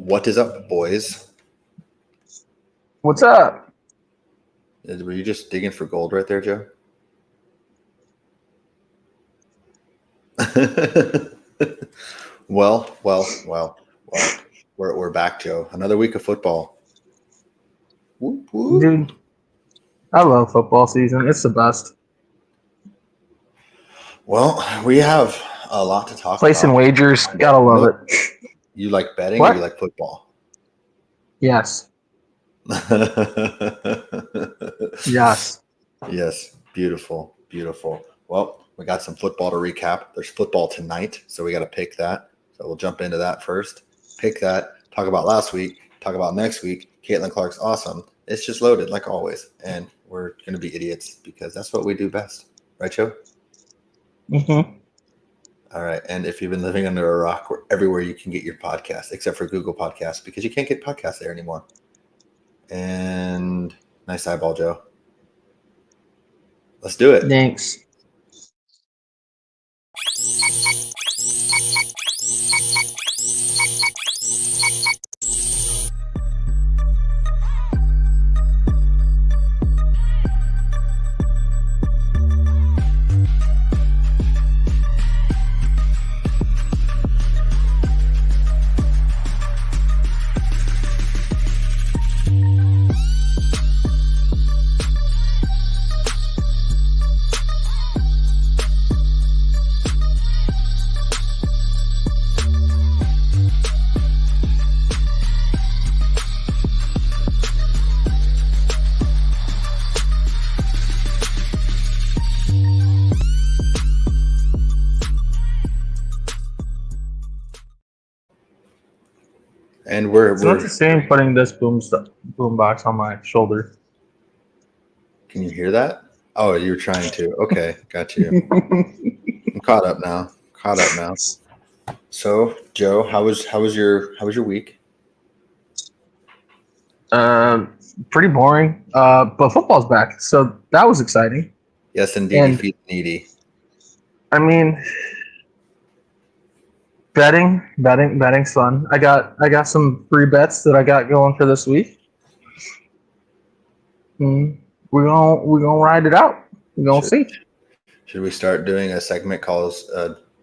What is up, boys? What's up? Were you just digging for gold right there, Joe? Well. We're back, Joe. Another week of football. Whoop, whoop. Dude, I love football season. It's the best. Well, we have a lot to talk Placing about. wagers, gotta love it. You like betting What? or you like football? Yes. Yes. Yes. Beautiful. Well, we got some football to recap. There's football tonight, so we got to pick that. So we'll jump into that first. Pick that. Talk about last week. Talk about next week. Caitlin Clark's awesome. It's just loaded like always, and we're going to be idiots because that's what we do best. Right, Joe? Mm-hmm. All right. And if you've been living under a rock, we're everywhere you can get your podcast, except for Google Podcasts, because you can't get podcasts there anymore. And nice eyeball, Joe. Let's do it. Thanks. And we're It's not the same putting this boom box on my shoulder. Can you hear that? Oh, you're trying to. Okay, got you. I'm caught up now. So, Joe, how was your week? Pretty boring. But football's back, so that was exciting. Yes, indeed. And- Feed the needy. I mean, betting's fun. I got some free bets that I got going for this week. We're gonna ride it out. We're gonna see. Should we start doing a segment called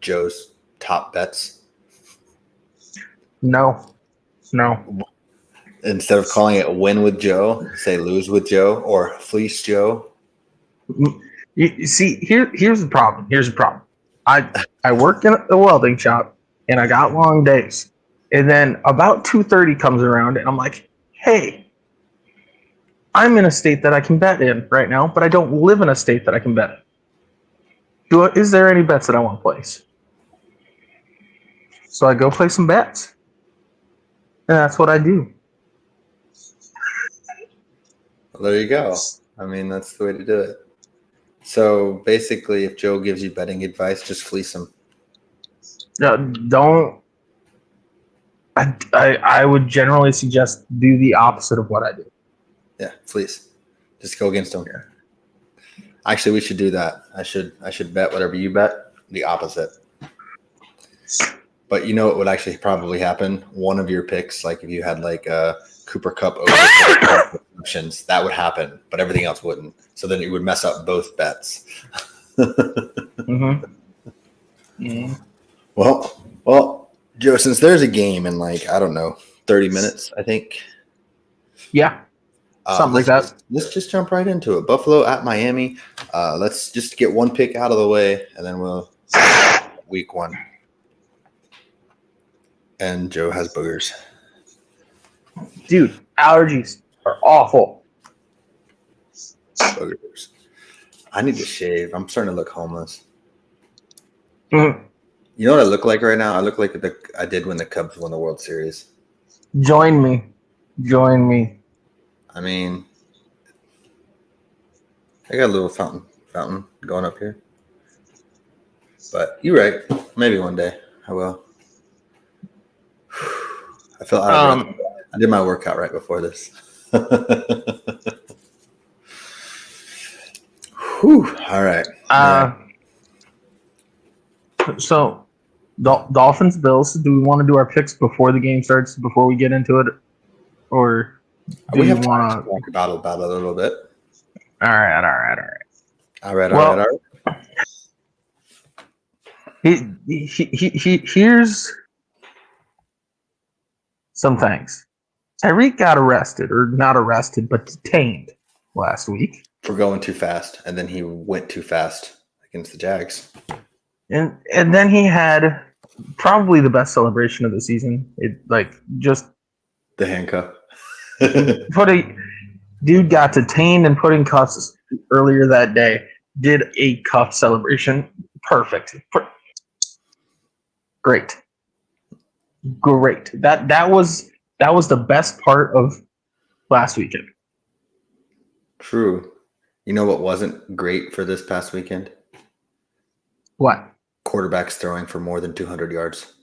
Joe's Top Bets? No. Instead of calling it Win with Joe, say Lose with Joe or Fleece Joe. You see, here's the problem. I work in a welding shop, and I got long days. And then about 2:30 comes around, and I'm like, hey, I'm in a state that I can bet in right now, but I don't live in a state that I can bet in. Is there any bets that I want to place? So I go play some bets. And that's what I do. Well, there you go. I mean, that's the way to do it. So basically, if Joe gives you betting advice, just fleece him. Don't. I would generally suggest do the opposite of what I do. Yeah, fleece. Just go against him. Actually, we should do that. I should bet whatever you bet, the opposite. But you know what would actually probably happen? One of your picks, like if you had like a Cooper Cup over options, that would happen, but everything else wouldn't. So then it would mess up both bets. Mm-hmm. Mm-hmm. Well, Joe, since there's a game in like, I don't know, 30 minutes, I think. Yeah. Something like that. Let's just jump right into it. Buffalo at Miami. Let's just get one pick out of the way, and then we'll week one. And Joe has boogers. Dude, allergies are awful. Boogers. I need to shave. I'm starting to look homeless. Mm-hmm. You know what I look like right now? I look like I did when the Cubs won the World Series. Join me. I mean, I got a little fountain going up here. But you're right. Maybe one day I will. I feel I did my workout right before this. Whew. All right. So Dolphins, Bills. Do we want to do our picks before the game starts, before we get into it? Or do We we have time to want to? talk about it a little bit. All right. All right. Well, here's some things. Tyreek got arrested, or not arrested, but detained last week. For going too fast, and then he went too fast against the Jags. And then he had probably the best celebration of the season. Just The handcuff. Dude got detained and put in cuffs earlier that day. Did a cuff celebration. Perfect. Great. That was the best part of last weekend. True. You know what wasn't great for this past weekend? What? Quarterbacks throwing for more than 200 yards.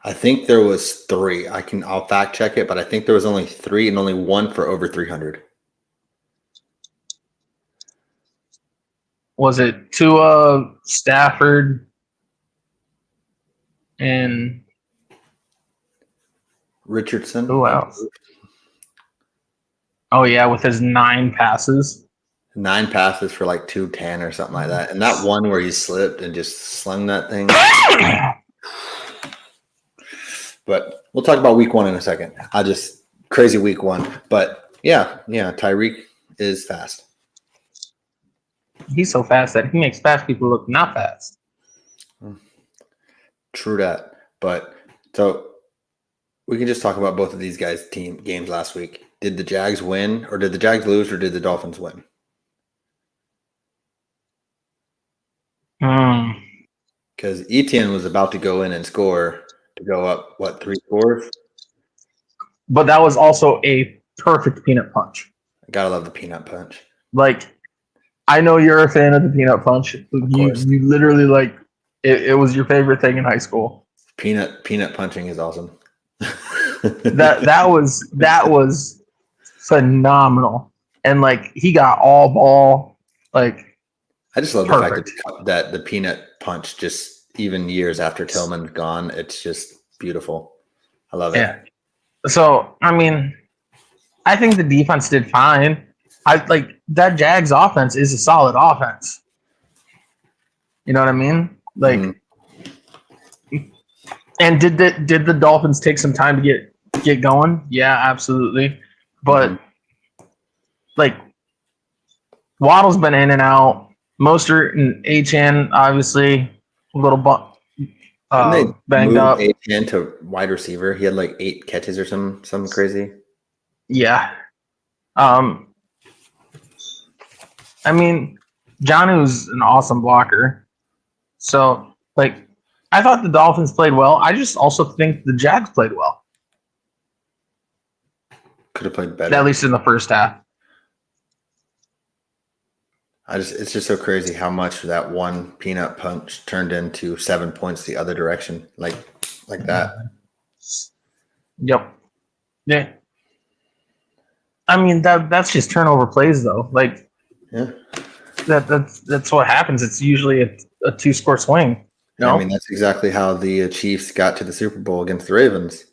I think there was 3. I'll fact check it, but I think there was only 3 and only 1 for over 300. Was it Tua, Stafford, and Richardson? who else? Oh yeah, with his 9 passes. 9 passes for like 210 or something like that. And that one where he slipped and just slung that thing. But we'll talk about week 1 in a second. Crazy week 1. But yeah, Tyreek is fast. He's so fast that he makes fast people look not fast. True that. But so we can just talk about both of these guys' team games last week. Did the Jags win, or did the Jags lose, or did the Dolphins win? Because Etienne was about to go in and score to go up, 3 scores? But that was also a perfect peanut punch. I gotta love the peanut punch. Like, I know you're a fan of the peanut punch. You literally it was your favorite thing in high school. Peanut punching is awesome. that was phenomenal. And he got all ball. I just love perfect. The fact that the peanut punch, just even years after Tillman's gone, it's just beautiful. I love it. Yeah. So, I mean, I think the defense did fine. That Jags offense is a solid offense. You know what I mean? And did the Dolphins take some time to get going? Yeah, absolutely. But Waddle's been in and out. Mostert and HN obviously a little banged up. HN to wide receiver. He had 8 catches or something crazy. Yeah. I mean, Jonnu's an awesome blocker. So, I thought the Dolphins played well. I just also think the Jags played well. Could have played better. At least in the first half. It's just so crazy how much that one peanut punch turned into 7 points the other direction, like that. Yep. Yeah. I mean that's just turnover plays though. Yeah. That's what happens. It's usually a 2-score swing. No? I mean that's exactly how the Chiefs got to the Super Bowl against the Ravens.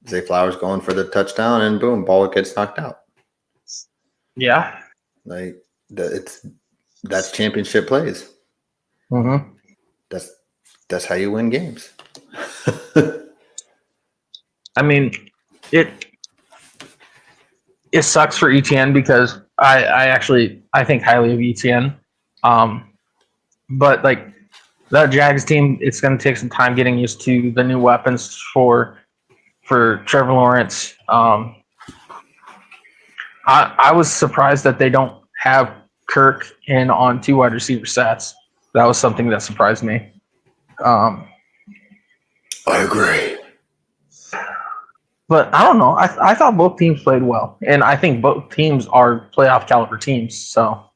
Zay Flowers going for the touchdown and boom, ball gets knocked out. Yeah. That's championship plays. Mm-hmm. That's how you win games. I mean, it sucks for ETN because I think highly of ETN. But that Jags team, it's going to take some time getting used to the new weapons for Trevor Lawrence. I was surprised that they don't have Kirk in on 2 wide receiver sets. That was something that surprised me. I agree. But I don't know. I thought both teams played well. And I think both teams are playoff caliber teams. So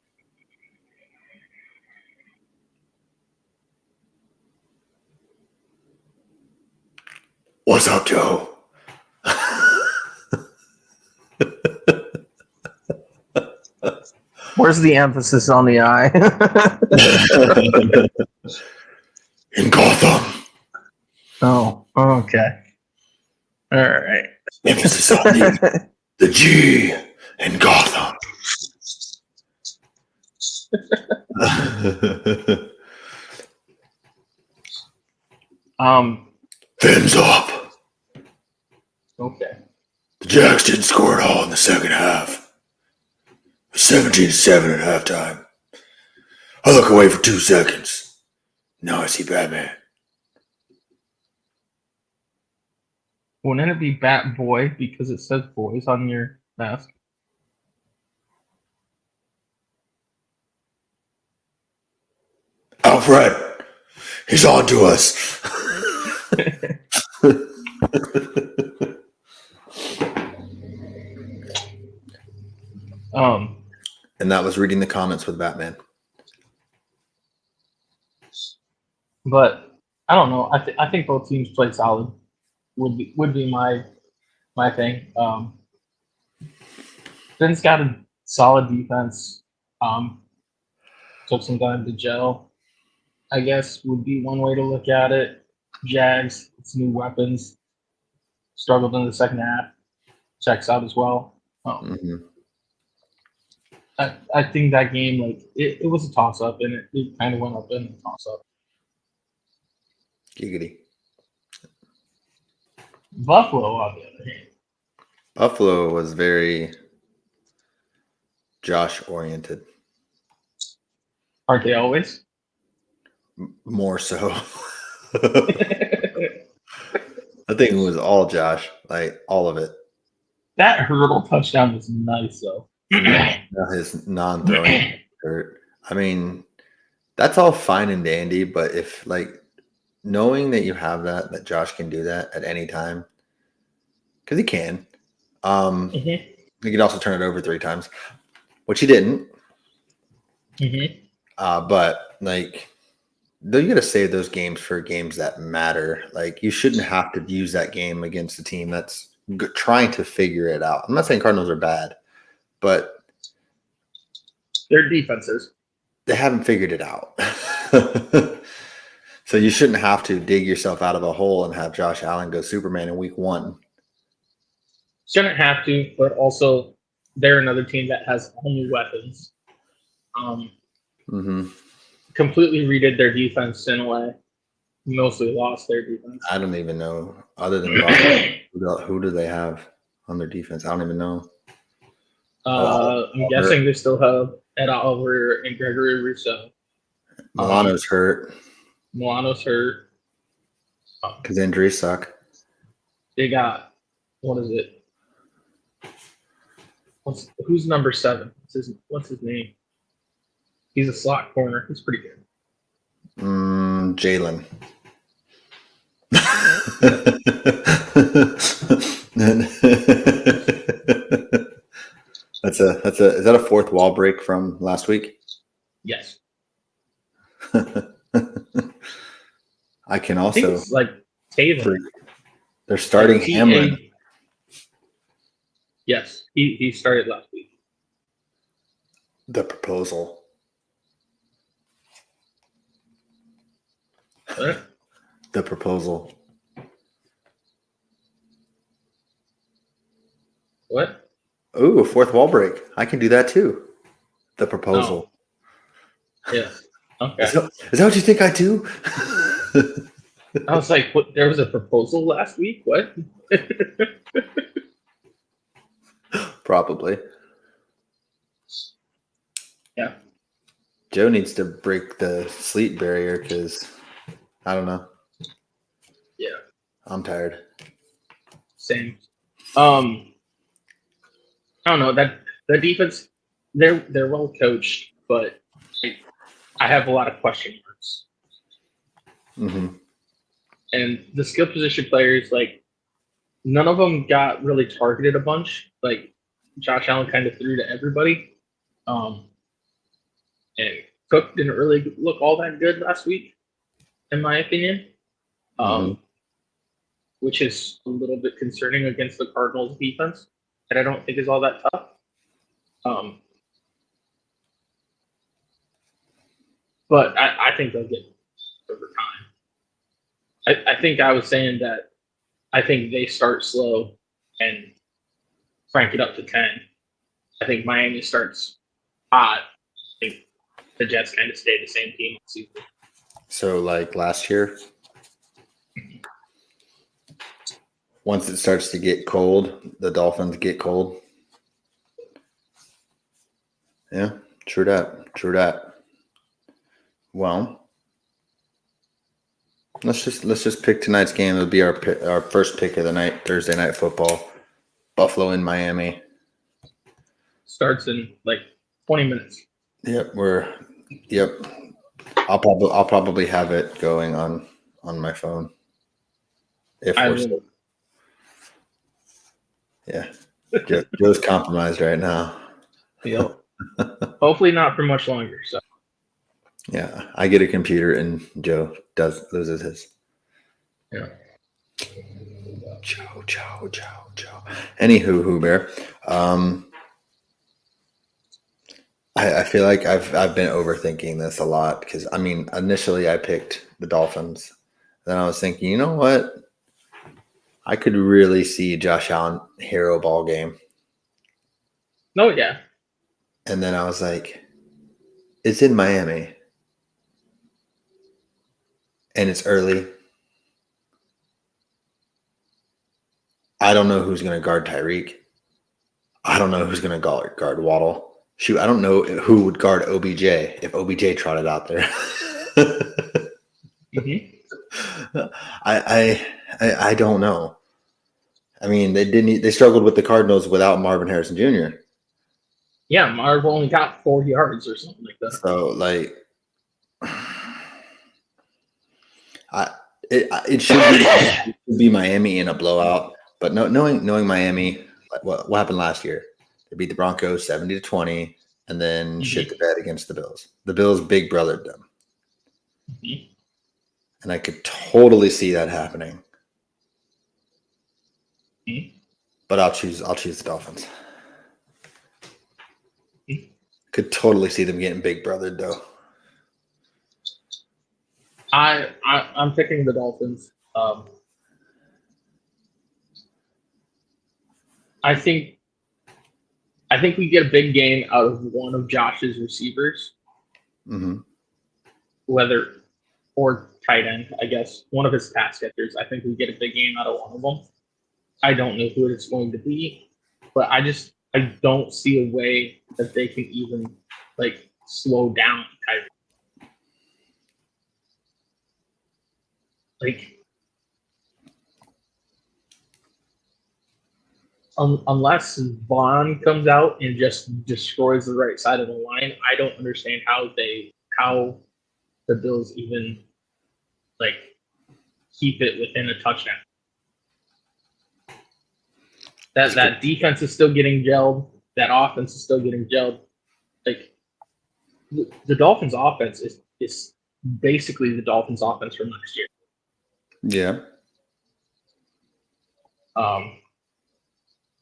what's up, Joe? where's the emphasis on the I? in Gotham. Oh, okay. All right. Emphasis on the G in Gotham. Fins up. Okay. The Jacks didn't score at all in the second half. 17-7 at halftime. I look away for 2 seconds. Now I see Batman. Wouldn't it be Bat Boy because it says boys on your mask? Alfred, he's on to us. And that was reading the comments with Batman. But I don't know. I think both teams played solid. Would be my thing. Finn's got a solid defense. Took some time to gel, I guess would be one way to look at it. Jags, it's new weapons. Struggled in the second half. Checks out as well. I think that game, like it was a toss up, and it kind of went up in a toss up. Giggity. Buffalo, on the other hand. Buffalo was very Josh oriented. Aren't they always? More so. I think it was all Josh, like all of it. That hurdle touchdown was nice, though. His non-throwing hurt. I mean, that's all fine and dandy, but if like knowing that you have that Josh can do that at any time, because he can. He could also turn it over 3 times, which he didn't. But like, though, you got to save those games for games that matter. Like, you shouldn't have to use that game against a team that's trying to figure it out. I'm not saying Cardinals are bad, but their defenses, they haven't figured it out. So you shouldn't have to dig yourself out of a hole and have Josh Allen go Superman in week 1. Shouldn't have to, but also they're another team that has all new weapons. Completely redid their defense in a way. Mostly lost their defense. I don't even know. Other than Buffalo, who do they have on their defense? I don't even know. I'm guessing they still have Ed Oliver and Gregory Rousseau. Milano's hurt. Milano's hurt. Because injuries suck. They got, what is it? Who's number 7? What's his name? He's a slot corner. He's pretty good. Jalen. Is that a fourth wall break from last week? Yes. I can also. I think it's like Taven. They're starting Hamlin. Yes, he started last week. The proposal. What? The proposal. What? Ooh, a fourth wall break. I can do that too. The proposal. Oh. Yeah. Okay. Is that what you think I do? I was like, what? There was a proposal last week? What? Probably. Yeah. Joe needs to break the sleep barrier because I don't know. Yeah. I'm tired. Same. I don't know that the defense. They're well coached, but I have a lot of question marks. And the skill position players, like, none of them got really targeted a bunch. Like, Josh Allen kind of threw to everybody. And Cook didn't really look all that good last week, in my opinion. Which is a little bit concerning against the Cardinals defense, that I don't think is all that tough. But I think they'll get I think I was saying that I think they start slow and crank it up to 10. I think Miami starts hot. I think the Jets kind of stay the same team all season. So like last year, once it starts to get cold, the Dolphins get cold. Yeah, true that. True that. Well, let's just pick tonight's game. It'll be our first pick of the night, Thursday night football. Buffalo in Miami. Starts in like 20 minutes. Yep, Yep. I'll probably have it going on my phone. If I we're will. still, yeah, Joe's compromised right now. Yep. Hopefully not for much longer. So Yeah, I get a computer and Joe loses his. yeah. Joe. Anywho, Who Bear. I feel like I've been overthinking this a lot because I mean initially I picked the Dolphins. Then I was thinking, you know what? I could really see Josh Allen hero ball game. No, yeah. And then I was like, it's in Miami. And it's early. I don't know who's going to guard Tyreek. I don't know who's going to guard Waddle. Shoot, I don't know who would guard OBJ if OBJ trotted out there. Mm-hmm. I don't know. I mean, they struggled with the Cardinals without Marvin Harrison Jr. Yeah, Marv only got 4 yards or something like that. So like, it should be Miami in a blowout. But knowing Miami, what happened last year? They beat the Broncos 70-20, and then shit the bed against the Bills. The Bills big brothered them, and I could totally see that happening. But I'll choose the Dolphins. Could totally see them getting big brothered though. I'm picking the Dolphins. I think we get a big game out of one of Josh's receivers, whether or tight end. I guess one of his pass catchers. I think we get a big game out of one of them. I don't know who it's going to be, but I don't see a way that they can even like slow down Tyreek. Like, unless Vaughn comes out and just destroys the right side of the line, I don't understand how the Bills even like keep it within a touchdown. That defense is still getting gelled. That offense is still getting gelled. Like the Dolphins' offense is basically the Dolphins' offense from last year. Yeah.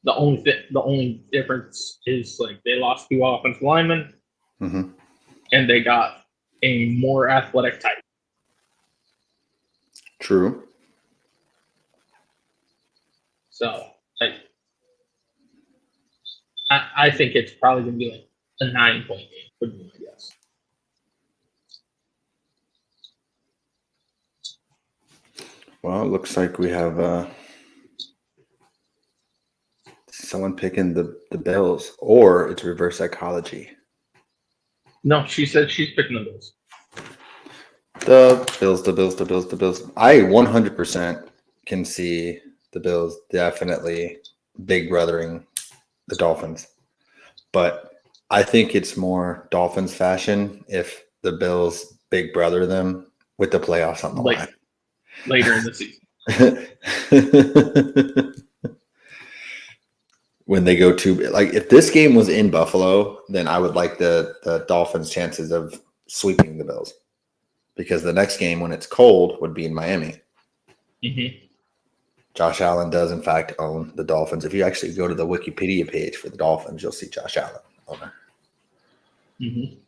The only difference is like they lost 2 offensive linemen, and they got a more athletic type. True. So like, I think it's probably gonna be like a 9-point game. Would be my guess. Well, it looks like we have someone picking the Bills, or it's reverse psychology. No, she said she's picking the Bills. The Bills. I 100% can see the Bills definitely big brothering the Dolphins. But I think it's more Dolphins fashion if the Bills big brother them with the playoffs on the line. Later in the season. When they go to, like, if this game was in Buffalo, then I would like the Dolphins' chances of sweeping the Bills. Because the next game, when it's cold, would be in Miami. Josh Allen does, in fact, own the Dolphins. If you actually go to the Wikipedia page for the Dolphins, you'll see Josh Allen owner.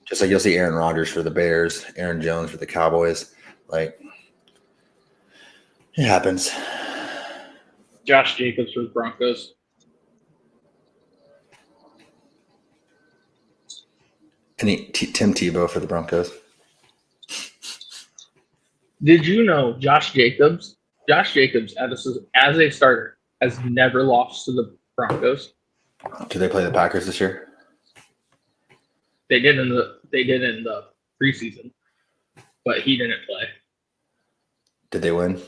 Just like you'll see Aaron Rodgers for the Bears, Aaron Jones for the Cowboys. Like, It happens. Josh Jacobs for the Broncos. And Tim Tebow for the Broncos. Did you know Josh Jacobs as a starter has never lost to the Broncos? Do they play the Packers this year? They did in the preseason, but he didn't play. Did they win?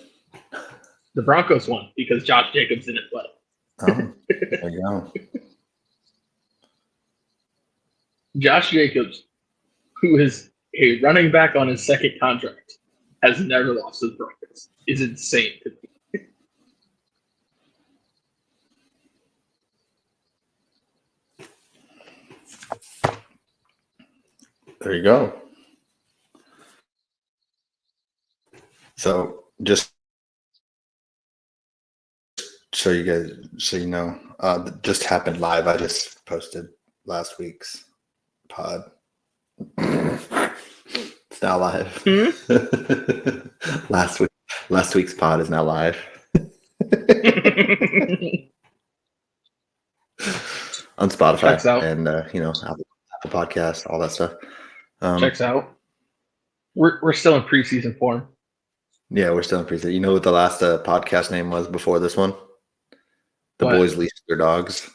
The Broncos won because Josh Jacobs didn't play. Oh, there you go. Josh Jacobs, who is a running back on his second contract, has never lost to the Broncos. Is insane to me. There you go. So just so you guys, so you know, just happened live. I just posted last week's pod. It's now live. Last week's pod is now live. On Spotify and Apple Podcast, all that stuff. Checks out. We're still in preseason form. Yeah, we're still in preseason. You know what the last podcast name was before this one? The boys leased their dogs.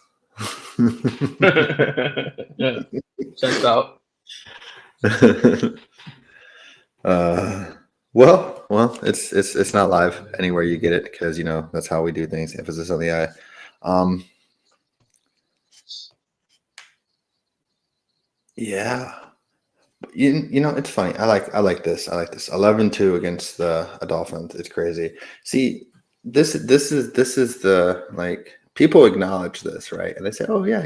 Checks out. Well, it's not live anywhere you get it because that's how we do things. Emphasis on the I. Yeah. It's funny. I like this. 11-2 against the Dolphins. It's crazy. See, this is the, like, people acknowledge this, right? And they say, "Oh yeah,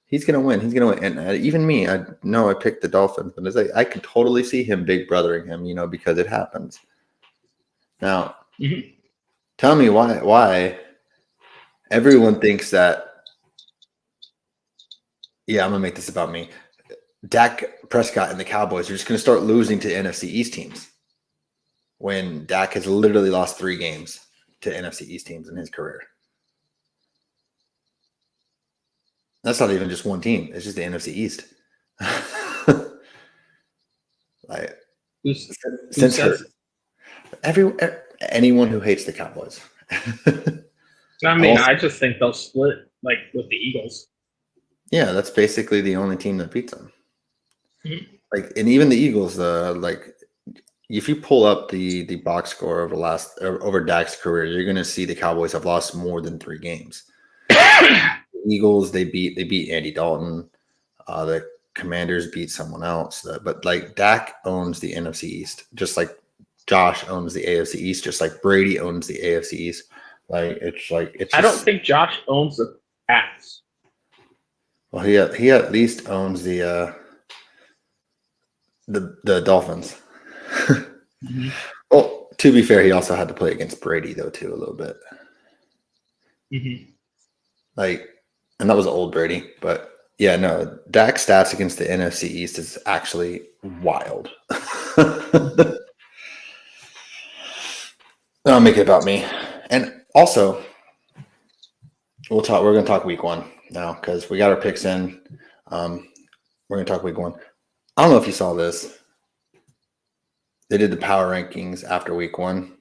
he's gonna win. He's gonna win." And even me, I know I picked the Dolphins, but it's like I could totally see him big brothering him, because it happens. Now, tell me why everyone thinks that. Yeah, I'm gonna make this about me. Dak Prescott and the Cowboys are just going to start losing to NFC East teams when Dak has literally lost 3 games to NFC East teams in his career. That's not even just one team. It's just the NFC East. Like, anyone who hates the Cowboys. I mean, I just think they'll split like with the Eagles. Yeah, that's basically the only team that beats them. Like, and even the Eagles, if you pull up the box score over Dak's career, you're going to see the Cowboys have lost more than 3 games. The Eagles, they beat Andy Dalton. The Commanders beat someone else. But like, Dak owns the NFC East, just like Josh owns the AFC East, just like Brady owns the AFC East. I don't think Josh owns the Pats. Well, he at least owns the Dolphins. Well, to be fair, he also had to play against Brady though too a little bit. And that was old Brady, but yeah, no, Dak's stats against the NFC East is actually wild. I'll make it about me, and also we're going to talk week 1 now because we got our picks in. We're going to talk week 1. I don't know if you saw this. They did the power rankings after week 1.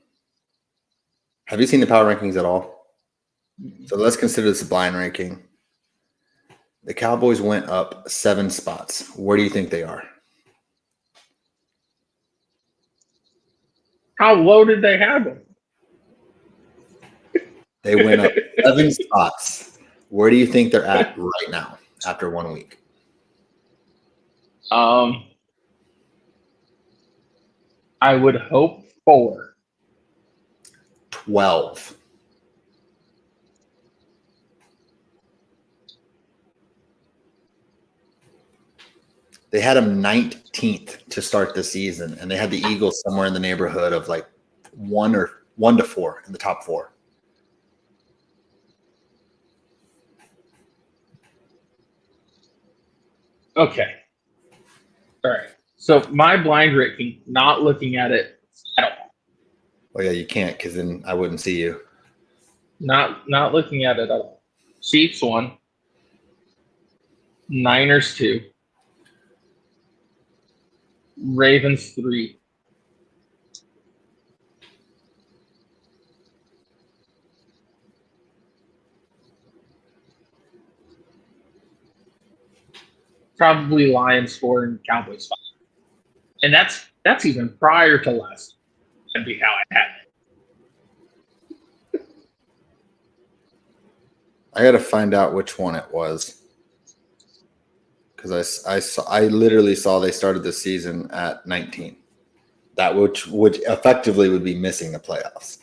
Have you seen the power rankings at all? So let's consider this a blind ranking. The Cowboys went up 7 spots. Where do you think they are? How low did they have them? They went up 7 spots. Where do you think they're at right now after 1 week? I would hope 4. 12. They had them 19th to start the season, and they had the Eagles somewhere in the neighborhood of like 1 to 4 in the top 4. Okay. All right. So my blind ranking, not looking at it at all. Oh yeah, you can't because then I wouldn't see you. Not looking at it at all. Chiefs 1, Niners 2, Ravens 3. Probably Lions 4 and Cowboys 5. And that's even prior to last. That'd be how I had it. I got to find out which one it was because I literally saw they started the season at 19. That which effectively would be missing the playoffs.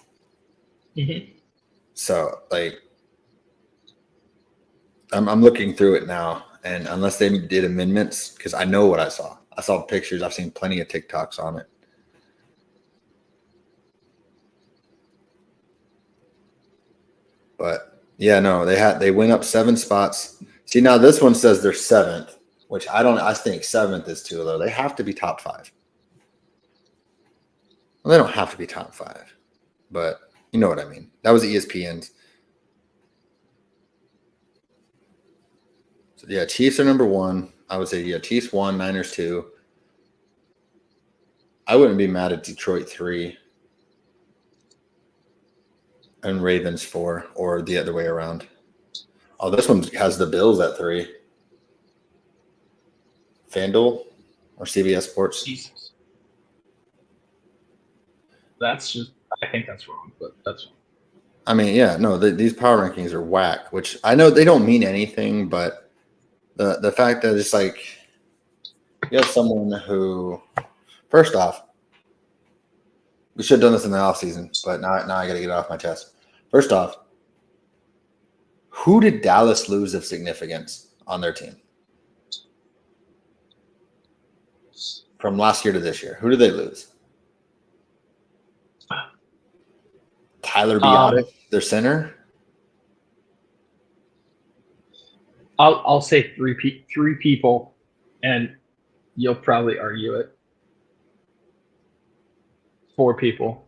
Mm-hmm. So like, I'm looking through it now, and unless they did amendments, because I know what I saw pictures. I've seen plenty of TikToks on it. But yeah, no, they went up 7 spots. See, now this one says they're 7th, which I think 7th is too low. They have to be top 5. Well, they don't have to be top 5, but you know what I mean. That was ESPN's. So yeah, Chiefs are number 1. I would say yeah, Chiefs 1, Niners 2. I wouldn't be mad at Detroit 3 and Ravens 4, or the other way around. Oh, this one has the Bills at 3. FanDuel or CBS Sports. Jesus. That's just, I think that's wrong, but that's fine. I mean, yeah, no, these power rankings are whack, which I know they don't mean anything, but the fact that it's like you have someone who, first off, we should have done this in the offseason, but now I got to get it off my chest. First off, who did Dallas lose of significance on their team? From last year to this year, who did they lose? Tyler B.O.I.S, their center. I'll say three people, and you'll probably argue it. 4 people.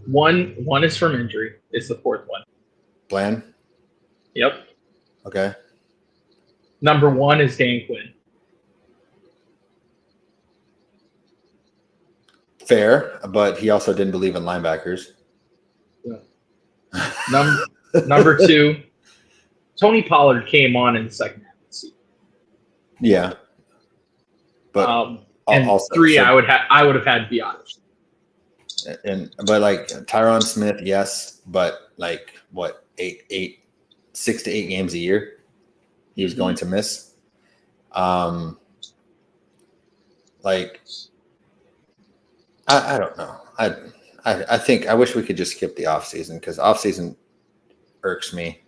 One is from injury. It's the 4th one. Bland. Yep. Okay. Number 1 is Dan Quinn. Fair, but he also didn't believe in linebackers. Yeah. Number 2, Tony Pollard came on in the second half of the season. Yeah. But and also, 3, I would have had B.O.I.S. But like Tyron Smith, yes, but like what 6 to 8 games a year he was going to miss. Like I don't know. I think I wish we could just skip the offseason because offseason irks me.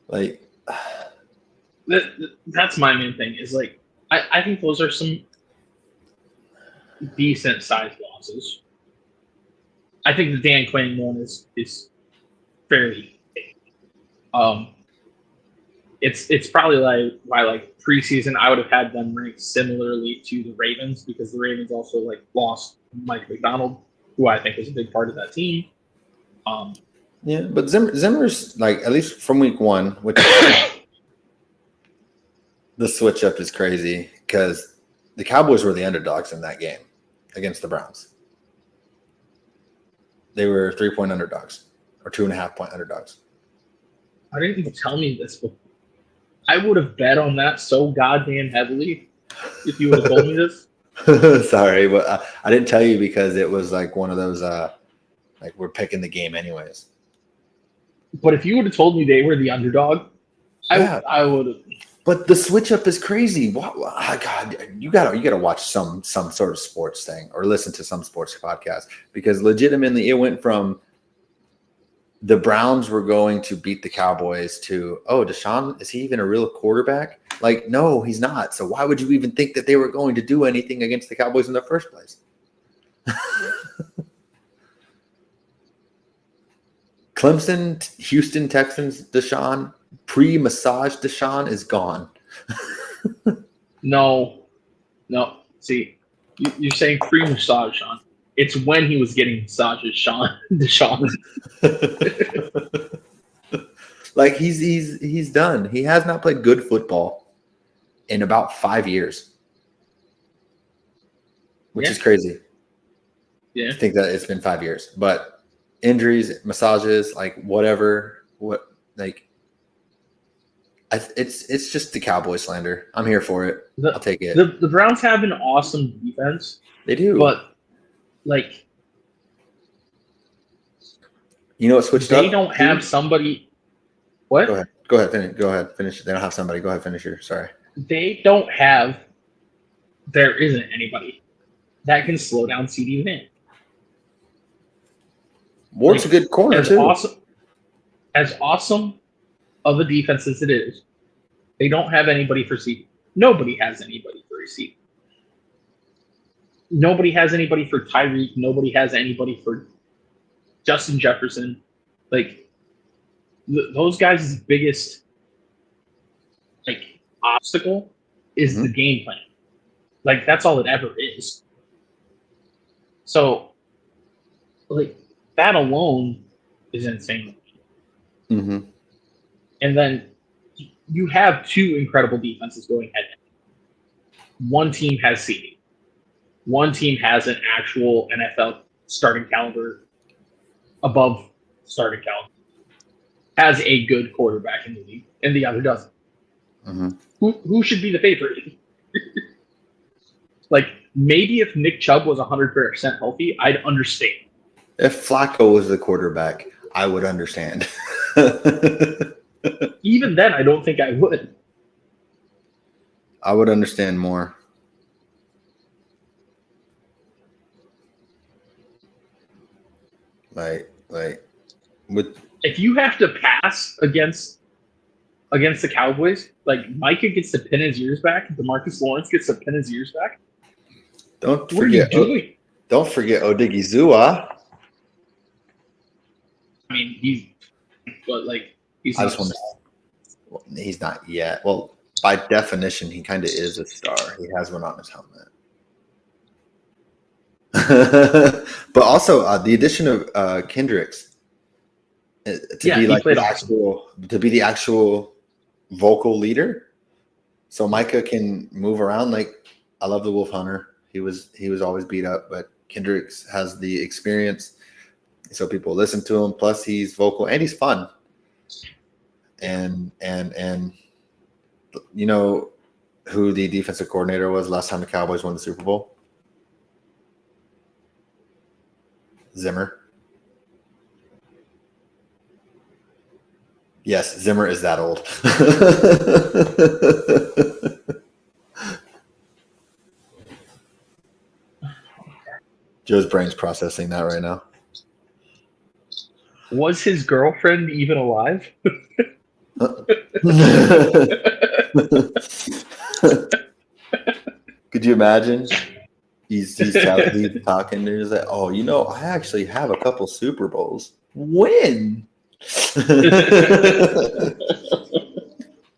Like that's my main thing is like I think those are some decent sized losses. I think the Dan Quinn one is fairly big. It's probably like why like preseason I would have had them ranked similarly to the Ravens because the Ravens also like lost Mike McDonald, who I think was a big part of that team. Yeah, but Zimmer's like at least from week 1, which the switch up is crazy because the Cowboys were the underdogs in that game against the Browns. They were 3-point underdogs or 2.5-point underdogs. I didn't even tell me this, but I would have bet on that so goddamn heavily if you would have told me this. Sorry, but I didn't tell you because it was like one of those like we're picking the game anyways. But if you would have told me they were the underdog, yeah. I would have. But the switch up is crazy. God, you gotta watch some sort of sports thing or listen to some sports podcast because legitimately it went from the Browns were going to beat the Cowboys to Deshaun, is he even a real quarterback? Like, no, he's not. So why would you even think that they were going to do anything against the Cowboys in the first place? Clemson, Houston Texans, Deshaun, pre-massage Deshaun is gone. No, No, see, you're saying free massage, Sean. It's when he was getting massages, Sean. Deshaun. Like he's done. He has not played good football in about 5 years, which is crazy. Yeah. I think that it's been 5 years, but injuries, massages, like whatever, it's just the Cowboy slander. I'm here for it. I'll take it. The Browns have an awesome defense. They do, but like, you know what switched up? They don't have somebody. What? Go ahead. Finish. They don't have somebody. Go ahead. Finish your. Sorry. They don't have. There isn't anybody that can slow down CD Lamb. Ward's a good corner too. As awesome of a defense as it is, they don't have anybody for CD. Nobody has anybody for receiver. Nobody has anybody for Tyreek. Nobody has anybody for Justin Jefferson. Like, those guys' biggest obstacle is the game plan. Like, that's all it ever is. So, that alone is insane. Mm-hmm. And then you have two incredible defenses going head to head. One team has CD. One team has an actual NFL starting caliber, above starting caliber, has a good quarterback in the league, and the other doesn't. Mm-hmm. Who should be the favorite? Maybe if Nick Chubb was 100% healthy, I'd understand. If Flacco was the quarterback, I would understand. Even then, I don't think I would. I would understand more. If you have to pass against the Cowboys, Micah gets to pin his ears back, DeMarcus Lawrence gets to pin his ears back. Don't forget Odigizua. I mean, he's he's not yet. Well, by definition, he kind of is a star. He has one on his helmet. But also the addition of Kendricks to be the actual vocal leader, so Micah can move around. I love the Wolf Hunter. He was always beat up, but Kendricks has the experience, so people listen to him. Plus, he's vocal and he's fun. And you know who the defensive coordinator was last time the Cowboys won the Super Bowl? Zimmer. Yes, Zimmer is that old. Joe's brain's processing that right now. Was his girlfriend even alive? Could you imagine? He's talking. He's like, "Oh, I actually have a couple Super Bowls. When?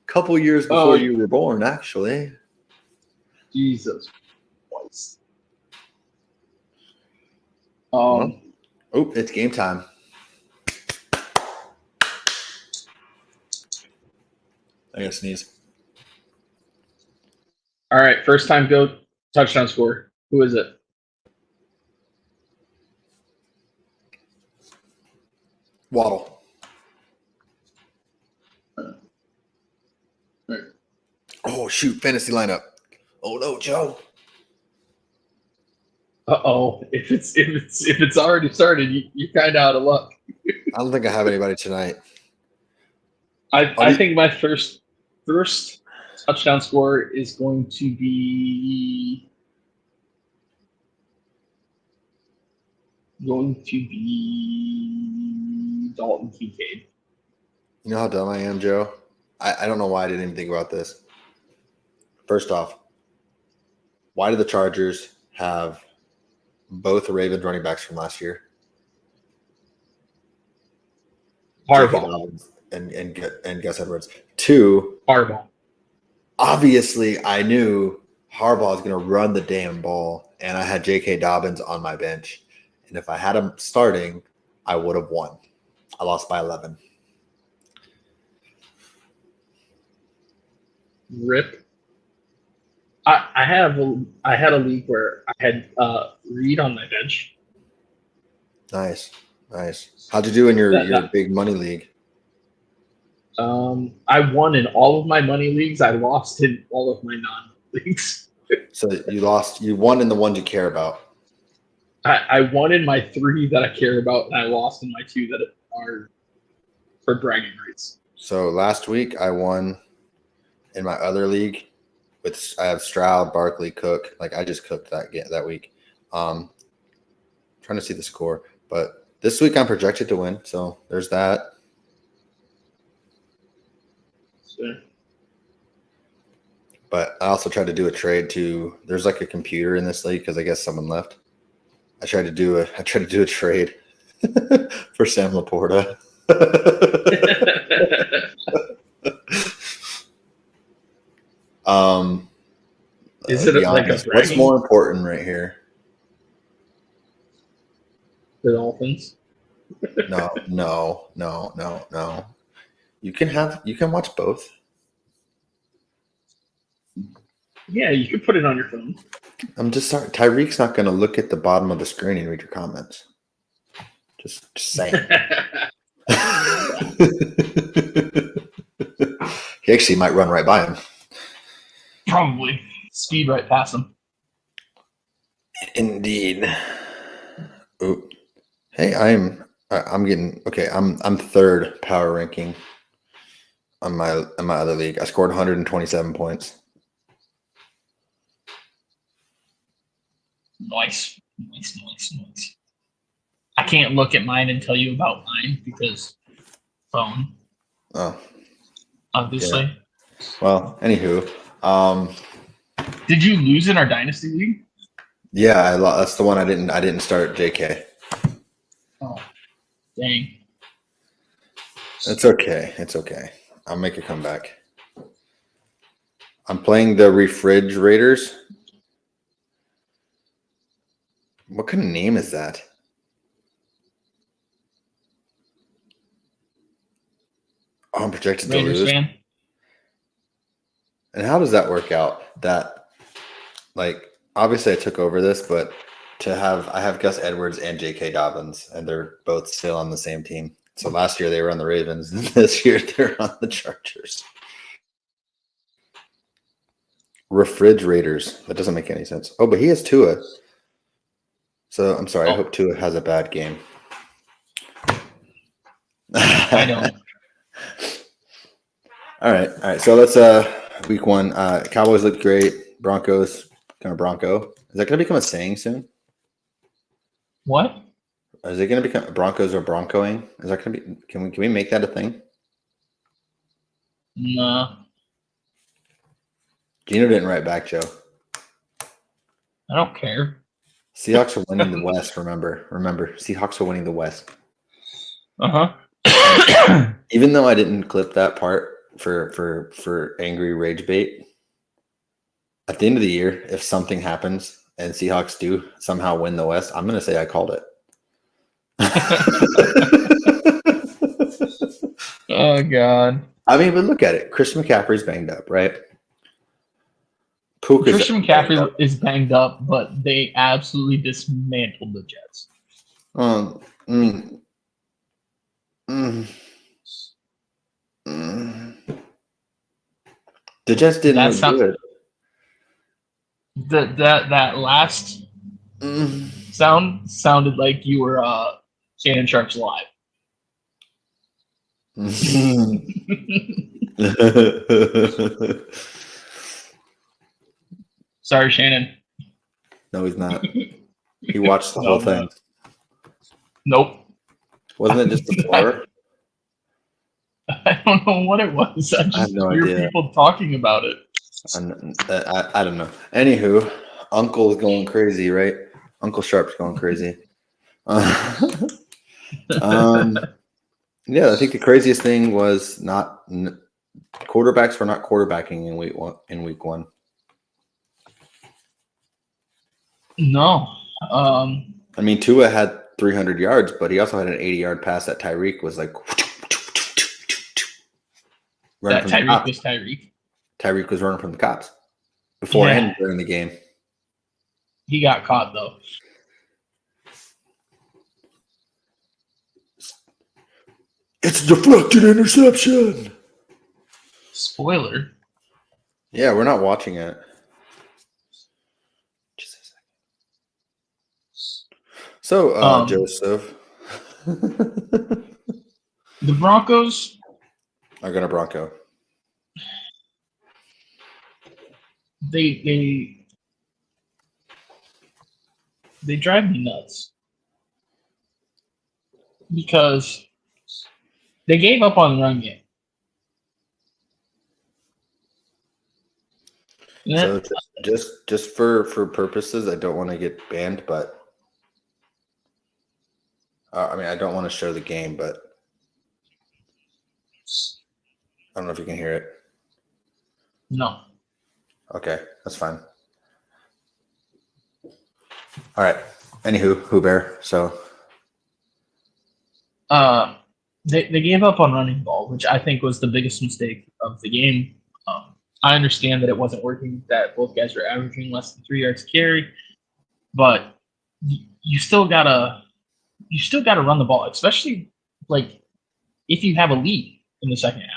Couple years before you were born, actually." Jesus Christ. It's game time. I gotta sneeze. All right, first time go touchdown score. Who is it? Waddle. Right. Oh shoot! Fantasy lineup. Oh no, Joe. If it's already started, you're kind of out of luck. I don't think I have anybody tonight. I think my first touchdown score is going to be Dalton Kincaid. You know how dumb I am, Joe? I don't know why I didn't even think about this. First off, why do the Chargers have both the Ravens running backs from last year? Harbaugh and Gus Edwards. 2, Harbaugh. Obviously, I knew Harbaugh is going to run the damn ball, and I had J.K. Dobbins on my bench. And if I had him starting, I would have won. I lost by 11. Rip. I had a league where I had Reed on my bench. Nice. How'd you do in your big money league? I won in all of my money leagues. I lost in all of my non-leagues. So you won in the ones you care about. I won in my 3 that I care about, and I lost in my 2 that are for bragging rights. So last week I won in my other league I have Stroud, Barkley, Cook. Like I just cooked that week. Trying to see the score, but this week I'm projected to win. So there's that. Sure. But I also tried to do a trade to. There's like a computer in this league because I guess someone left. I tried to do a trade for Sam Laporta. Is it like a bragging? What's more important right here? The Dolphins. No. You can watch both. Yeah, you could put it on your phone. I'm just sorry. Tyreek's not going to look at the bottom of the screen and read your comments. Just saying. He actually might run right by him. Probably speed right past him. Indeed. Ooh. Hey, I'm getting okay. I'm third power ranking on my other league. I scored 127 points. Nice. I can't look at mine and tell you about mine because phone. Oh, obviously. Yeah. Well, anywho, did you lose in our dynasty league? Yeah, that's the one I didn't start JK. Oh, dang. It's okay. I'll make a comeback. I'm playing the Refrigerators. What kind of name is that? Oh, I'm projected to Raiders lose. fan. And how does that work out? That, like, obviously I took over this, but I have Gus Edwards and J.K. Dobbins, and they're both still on the same team. So last year they were on the Ravens, and this year they're on the Chargers. Refrigerators. That doesn't make any sense. Oh, but he has Tua. So I'm sorry. I hope Tua has a bad game. I don't. All right. So let's week 1. Cowboys looked great. Broncos kind of Bronco. Is that going to become a saying soon? What? Is it going to become Broncos or Broncoing? Is that going to be? Can we make that a thing? No. Gino didn't write back, Joe. I don't care. Seahawks are winning the West. Remember, Seahawks are winning the West. Even though I didn't clip that part for angry rage bait, at the end of the year, if something happens and Seahawks do somehow win the West, I'm going to say I called it. Oh God! I mean, but look at it. Christian McCaffrey's banged up, right? Christian McCaffrey is banged up, but they absolutely dismantled the Jets. The Jets didn't look good. That last sounded like you were Shannon Sharp's live. Sorry, Shannon. No, he's not. He watched the whole thing. Nope. Wasn't it just the floor? I don't know what it was. I just hear people talking about it. I don't know. Anywho, Uncle's going crazy, right? Uncle Sharp's going crazy. Yeah, I think the craziest thing was quarterbacks were not quarterbacking in week one. No. I mean, Tua had 300 yards, but he also had an 80-yard pass that Tyreek was like running That from the Tyreek cops. was Tyreek. Tyreek was running from the cops before and during the game. He got caught though. It's a deflected interception. Spoiler. Yeah, we're not watching it. Just a second. So, Joseph. The Broncos are going to Bronco. They drive me nuts because they gave up on the run game. So just for purposes, I don't want to get banned, but I mean, I don't want to show the game, but I don't know if you can hear it. No. Okay, that's fine. All right. Anywho, Who Bear. So they gave up on running ball, which I think was the biggest mistake of the game. I understand that it wasn't working, that both guys were averaging less than 3 yards carry, but you still gotta run the ball, especially like if you have a lead in the second half.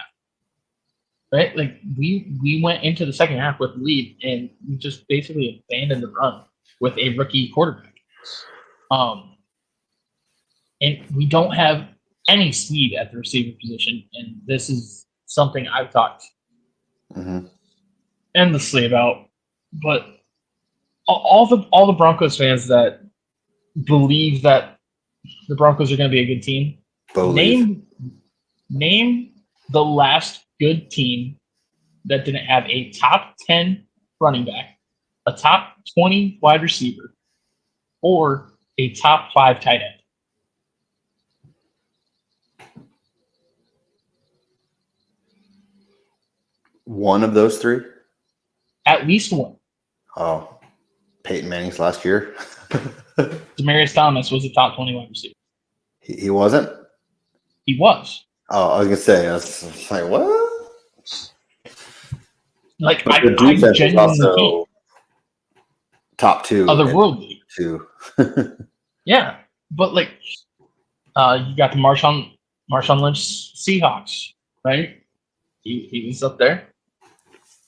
Right? Like we went into the second half with the lead and we just basically abandoned the run with a rookie quarterback. And we don't have any speed at the receiver position, and this is something I've talked endlessly about. But all the Broncos fans that believe that the Broncos are going to be a good team, name the last good team that didn't have a top 10 running back, a top 20 wide receiver, or a top 5 tight end. One of those three? At least one. Oh, Peyton Manning's last year. Demaryius Thomas was a top 20 wide receiver. He wasn't? He was. Oh, I was going to say, I was like, what? Like, but I genuinely also can't. Top 2. Otherworldly. 2. Yeah. But, like, you got the Marshawn Lynch Seahawks, right? He was up there.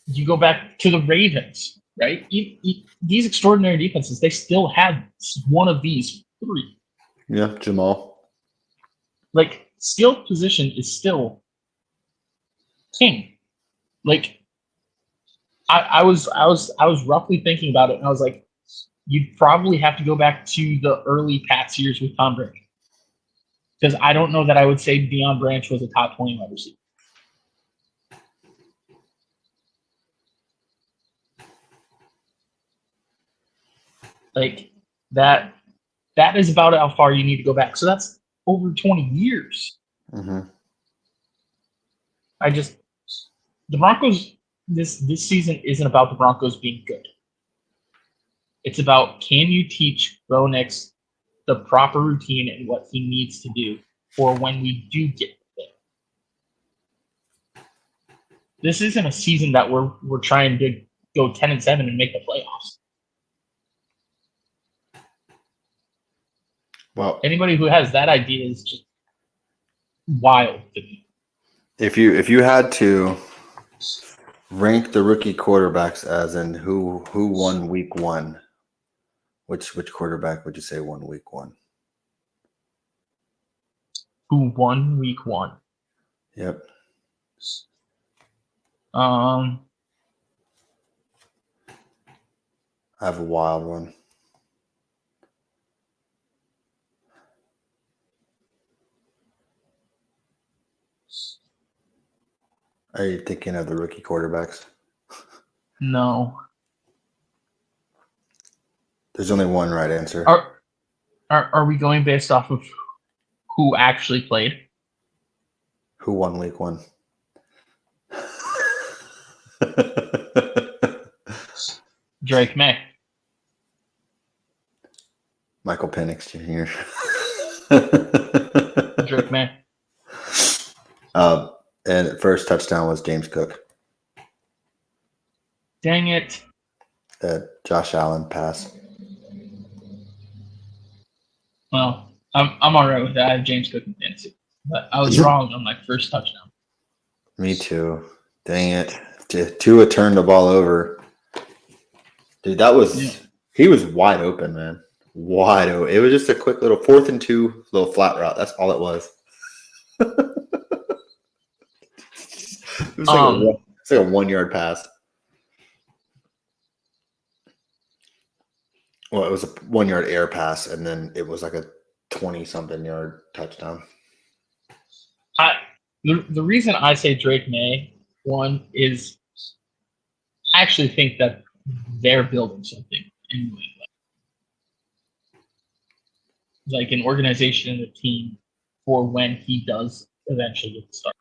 You go back to the Ravens, right? These extraordinary defenses, they still had one of these three. Yeah, Jamal. Like, skill position is still king. Like, I was roughly thinking about it, and I was like, you'd probably have to go back to the early Pats years with Tom Brady, because I don't know that I would say Deion Branch was a top 20 wide receiver. Like that is about how far you need to go back. So that's over 20 years. Mm-hmm. The Broncos this season isn't about the Broncos being good. It's about, can you teach Bo Nix the proper routine and what he needs to do for when we do get there. This isn't a season that we're trying to go 10-7 and make the playoffs. Well, anybody who has that idea is just wild to me. If you had to rank the rookie quarterbacks as in who won week 1, which quarterback would you say won week 1? Who won week 1? Yep. I have a wild one. Are you thinking of the rookie quarterbacks? No. There's only one right answer. Are we going based off of who actually played? Who won week 1? Drake May. Michael Penix Jr. Drake May. And first touchdown was James Cook. Dang it. Josh Allen pass. Well, I'm all right with that. I have James Cook in fantasy, but I was wrong on my first touchdown. Me too. Dang it. Tua turned the ball over. Dude, he was wide open, man. Wide open. It was just a quick little 4th and 2 little flat route. That's all it was. It was like a 1 yard pass. Well, it was a 1 yard air pass, and then it was like a 20-something yard touchdown. The reason I say Drake May, one, is I actually think that they're building something in New England. Like an organization and a team for when he does eventually get the start.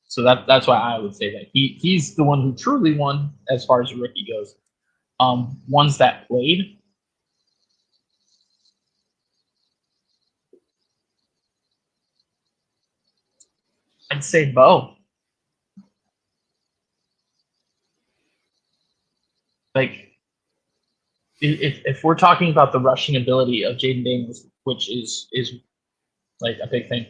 So that's why I would say that he's the one who truly won as far as a rookie goes. Ones that played. I'd say Bo. Like, if we're talking about the rushing ability of Jaden Daniels, which is like a big thing,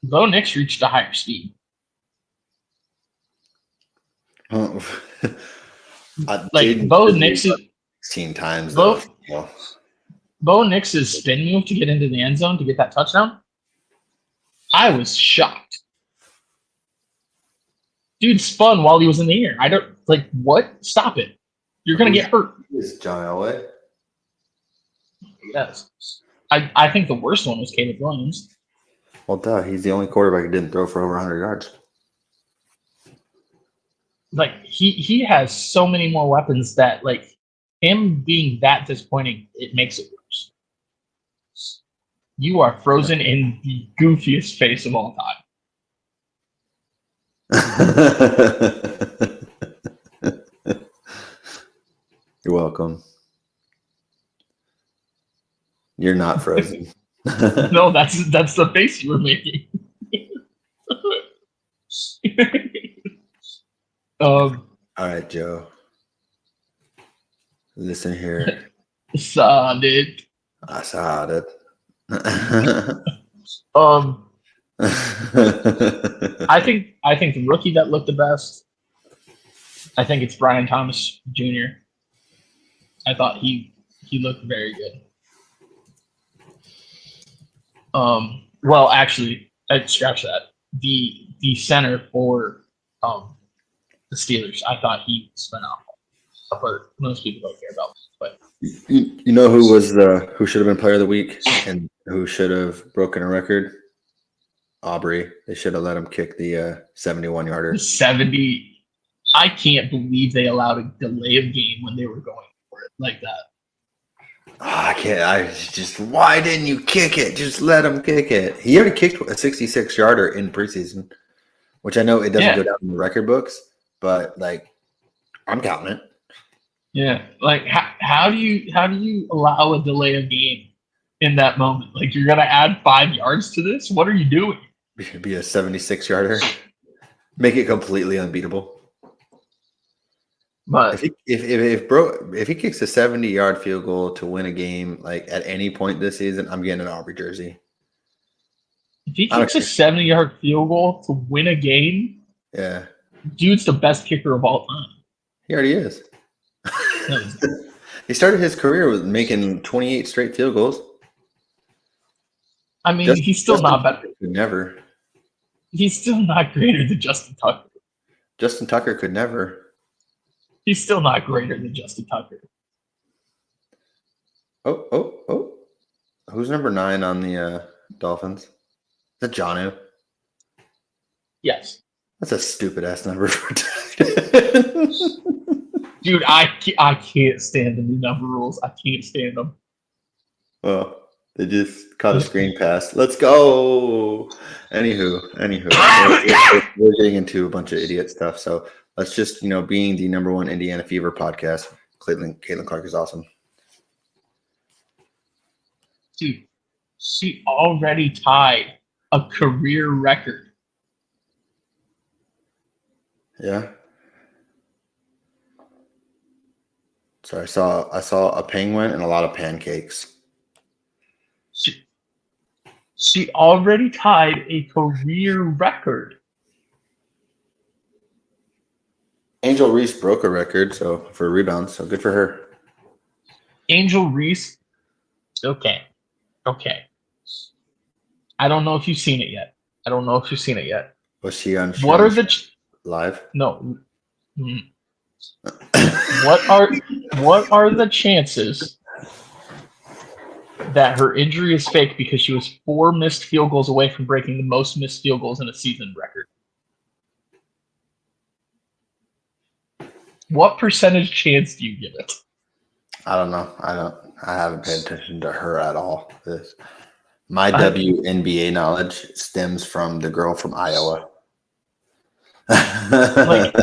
Bo Nix reached a higher speed. Like Bo Nix is 16 times. Bo Nix's spin move to get into the end zone to get that touchdown. I was shocked. Dude spun while he was in the air. I don't like what? Stop it. You're gonna get hurt. Is John Elway? Yes. I think the worst one was Caleb Williams. Well, duh. He's the only quarterback who didn't throw for over 100 yards. Like he has so many more weapons that like him being that disappointing, it makes it worse. You are frozen in the goofiest face of all time. You're welcome. You're not frozen. No, that's the face you were making. All right, Joe. Listen here. Saw it. I saw it. I think the rookie that looked the best, I think it's Brian Thomas Jr. I thought he looked very good. Well, actually, I'd scratch that. The center for the Steelers, I thought he was phenomenal. But most people don't care about him. But you know who was who should have been player of the week and who should have broken a record? Aubrey. They should have let him kick the 71-yarder. 70. I can't believe they allowed a delay of game when they were going for it like that. I can't. Why didn't you kick it? Just let him kick it. He already kicked a 66-yarder in preseason, which I know it doesn't go down in the record books, but like I'm counting it. Yeah, like how do you allow a delay of game in that moment? Like you're gonna add 5 yards to this? What are you doing? Be a 76-yarder. Make it completely unbeatable. But if he kicks a 70-yard field goal to win a game, like at any point this season, I'm getting an Aubrey jersey. If he kicks a 70-yard field goal to win a game, yeah, dude's the best kicker of all time. He already is. He started his career with making 28 straight field goals. I mean, he's still not better. Never. He's still not greater than Justin Tucker. Justin Tucker could never. He's still not greater than Justin Tucker. Oh. Who's number 9 on the Dolphins? Is that Jonnu? Yes. That's a stupid-ass number for Dude, I can't stand the new number rules. I can't stand them. Well, they just caught a screen pass. Let's go. Anywho, we're getting into a bunch of idiot stuff. So let's just, being the #1 Indiana Fever podcast, Caitlin Clark is awesome. Dude, she already tied a career record. Yeah. So I saw a penguin and a lot of pancakes. She already tied a career record. Angel Reese broke a record for rebounds, so good for her. Angel Reese. Okay. I don't know if you've seen it yet. Was she on What are the live? No. What are the chances that her injury is fake because she was 4 missed field goals away from breaking the most missed field goals in a season record? What percentage chance do you give it? I don't know. I haven't paid attention to her at all. My WNBA knowledge stems from the girl from Iowa. Like,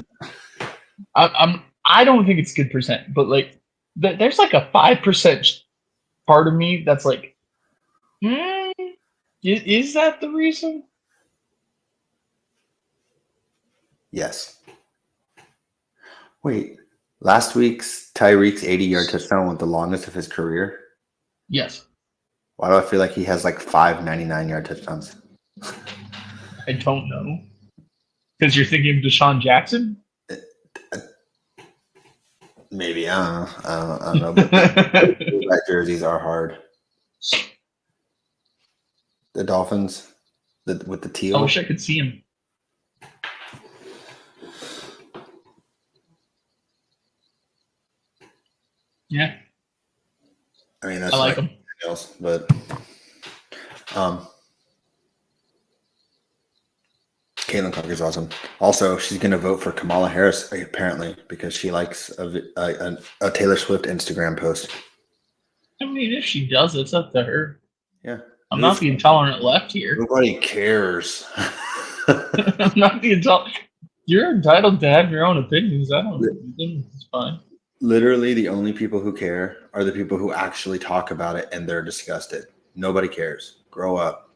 I don't think it's good percent, but like, there's like a 5% part of me that's like, is that the reason? Yes. Wait, last week's Tyreek's 80-yard touchdown was the longest of his career? Yes. Why do I feel like he has like 5 99-yard touchdowns? I don't know. Because you're thinking of Deshaun Jackson? Maybe. I don't know. But that jerseys are hard. The Dolphins with the teal. I wish I could see him. Yeah. I mean, that's I like him. Else, but Caitlin Clark is awesome. Also, she's going to vote for Kamala Harris apparently because she likes a Taylor Swift Instagram post. I mean, if she does, it's up to her. Yeah, I'm not the intolerant left here. Nobody cares. I'm not the intolerant. You're entitled to have your own opinions. I don't. It's fine. Literally, the only people who care are the people who actually talk about it and they're disgusted. Nobody cares. Grow up.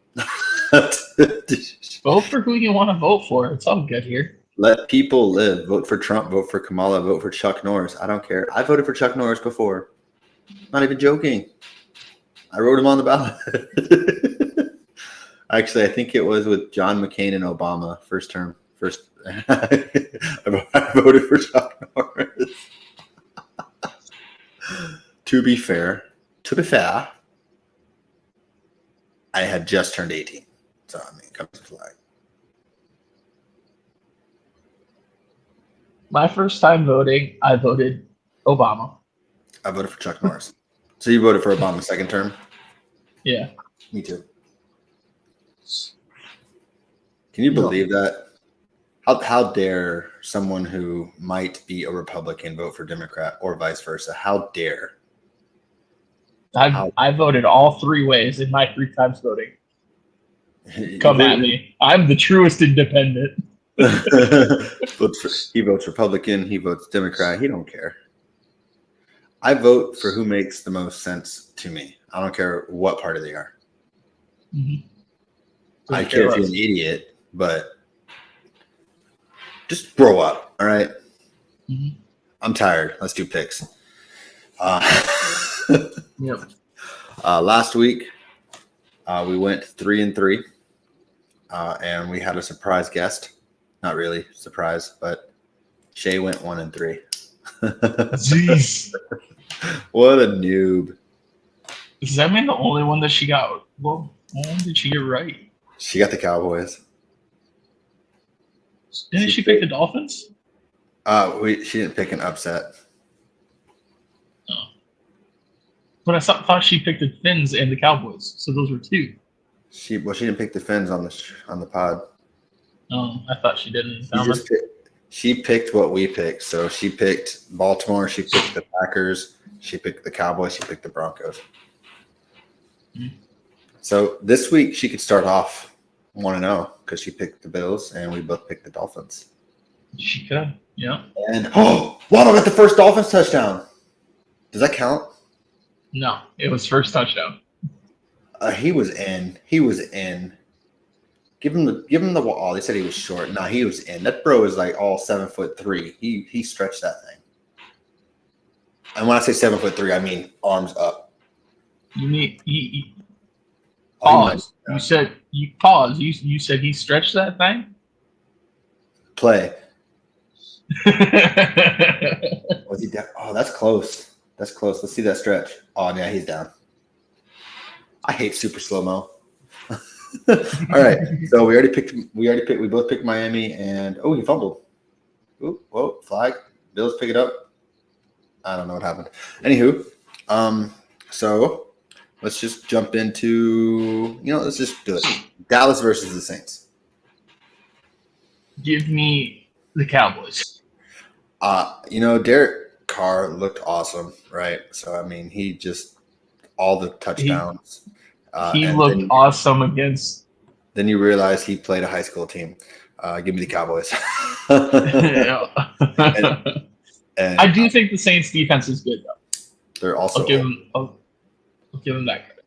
Vote for who you want to vote for. It's all good here. Let people live. Vote for Trump. Vote for Kamala. Vote for Chuck Norris. I don't care. I voted for Chuck Norris before. Not even joking. I wrote him on the ballot. Actually, I think it was with John McCain and Obama. First term. I voted for Chuck Norris. To be fair, I had just turned 18. So, I mean, comes to flag. My first time voting, I voted Obama. I voted for Chuck Norris. So you voted for Obama second term? Yeah. Me too. Can you believe that? How dare someone who might be a Republican vote for Democrat or vice versa? How dare? I voted all 3 ways in my 3 times voting. Come at me. I'm the truest independent. He votes Republican. He votes Democrat. He don't care. I vote for who makes the most sense to me. I don't care what party they are. Mm-hmm. I care if you're an idiot, but just grow up, all right? Mm-hmm. I'm tired. Let's do picks. Yep. Last week, we went 3-3, and we had a surprise guest. Not really surprise, but Shay went 1-3. Jeez. What a noob. Does that mean the only one that she got? Well, one did she get right? She got the Cowboys. Didn't she pick the Dolphins? She didn't pick an upset. Oh. But I thought she picked the Finns and the Cowboys, so those were 2. She didn't pick the Finns on the pod. Oh, I thought she didn't. She picked what we picked. So she picked Baltimore. She picked the Packers. She picked the Cowboys. She picked the Broncos. Mm-hmm. So this week she could start off 1-0 because she picked the Bills and we both picked the Dolphins. She could. Yeah. And Waddle got the first Dolphins touchdown. Does that count? No, it was first touchdown. He was in. He was in. Give him the wall. They said he was short. Nah, he was in. That bro is like all 7'3". He stretched that thing. And when I say 7'3", I mean arms up. You mean you Oh, pause? You said you pause. You said he stretched that thing. Play. Was he down? Oh, that's close. That's close. Let's see that stretch. Oh, yeah, he's down. I hate super slow mo. All right, so we both picked Miami, and he fumbled. Ooh, whoa, flag. Bills pick it up. I don't know what happened. Anywho, so let's just jump into let's just do it. Dallas versus the Saints. Give me the Cowboys. Derek Carr looked awesome, right? So I mean, he just all the touchdowns. He looked awesome against. Then you realize he played a high school team. Give me the Cowboys. and I do think the Saints defense is good though. They're also I'll give them that credit.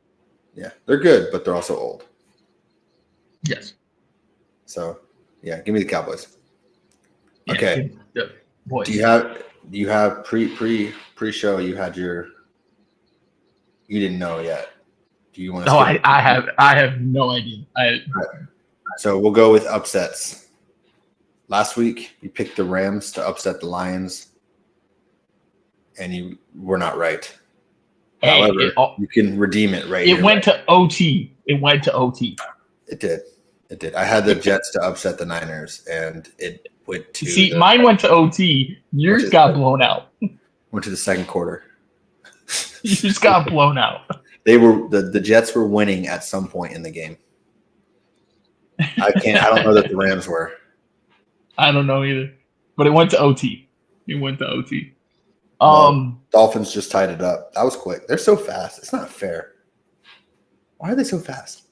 Yeah, they're good, but they're also old. Yes. So yeah, give me the Cowboys. Yeah, okay. Boys. Do you have pre-show? You had you didn't know yet. Do you want to? No, I have no idea. So we'll go with upsets. Last week you picked the Rams to upset the Lions, and you were not right. Hey, however, you can redeem it right. It went to OT. It went to OT. It did. I had the Jets to upset the Niners, and it went to. See, mine went to OT. Yours got blown out. Went to the second quarter. Yours got blown out. The Jets were winning at some point in the game. I don't know that the Rams were. I don't know either. But it went to OT. Dolphins just tied it up. That was quick. They're so fast. It's not fair. Why are they so fast?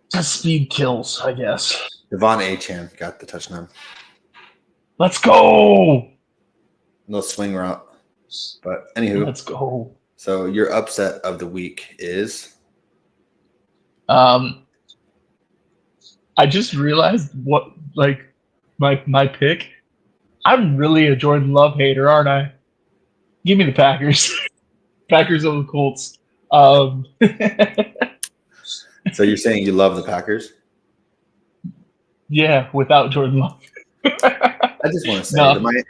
Speed kills, I guess. Devon Achane got the touchdown. Let's go. No swing route. But anywho, let's go. So your upset of the week is? I just realized my pick. I'm really a Jordan Love hater, aren't I? Give me the Packers. Packers over the Colts. So you're saying you love the Packers? Yeah, without Jordan Love. I just want to say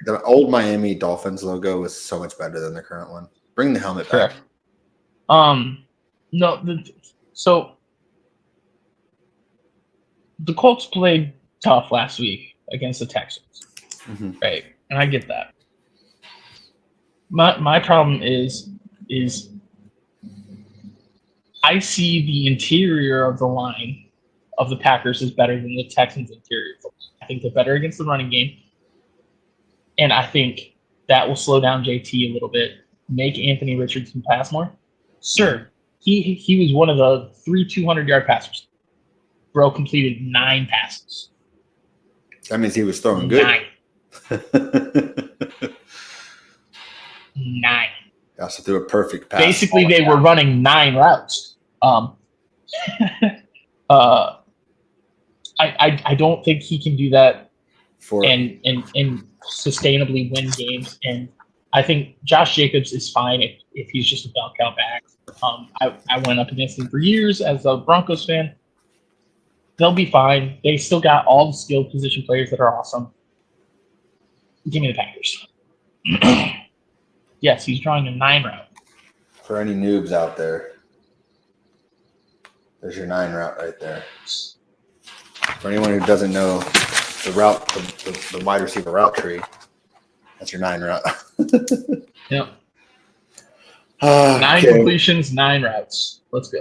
the old Miami Dolphins logo was so much better than the current one. Bring the helmet back. So the Colts played tough last week against the Texans, right? And I get that. My problem is I see the interior of the line of the Packers is better than the Texans' interior. I think they're better against the running game. And I think that will slow down JT a little bit, make Anthony Richardson pass more. Sure, he was one of the 3 200-yard passers. Bro completed 9 passes. That means he was throwing good. 9. He also threw a perfect pass. Basically, they were running 9 routes. I don't think he can do that and sustainably win games. And I think Josh Jacobs is fine if he's just a bell cow back. I went up against him for years as a Broncos fan. They'll be fine. They still got all the skilled position players that are awesome. Give me the Packers. Yes, he's drawing a 9 route. For any noobs out there, there's your 9 route right there. For anyone who doesn't know the route, the wide receiver route tree, that's your 9 route. Yep. 9 completions, 9 routes. Let's go.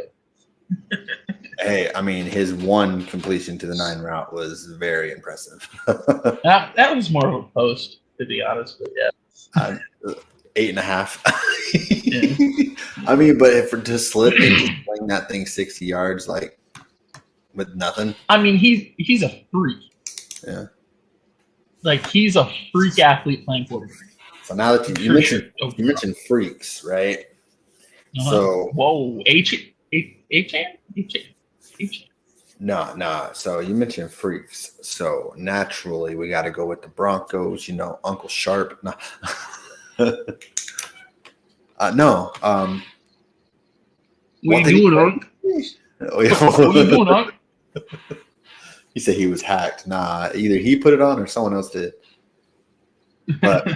Hey, I mean, his 1 completion to the 9 route was very impressive. That was more of a post, to be honest, but yeah. 8.5. Yeah. I mean, but to slip and just playing that thing 60 yards, like with nothing. I mean, he's a freak. Yeah. Like, he's a freak athlete playing quarterback. So now that you mentioned freaks, right? So whoa, H. no. So you mentioned freaks. So naturally, we got to go with the Broncos. You know, Uncle Sharp. No. No. What are you doing, Unc? What are you doing, Unc? He said he was hacked. Nah, either he put it on or someone else did. But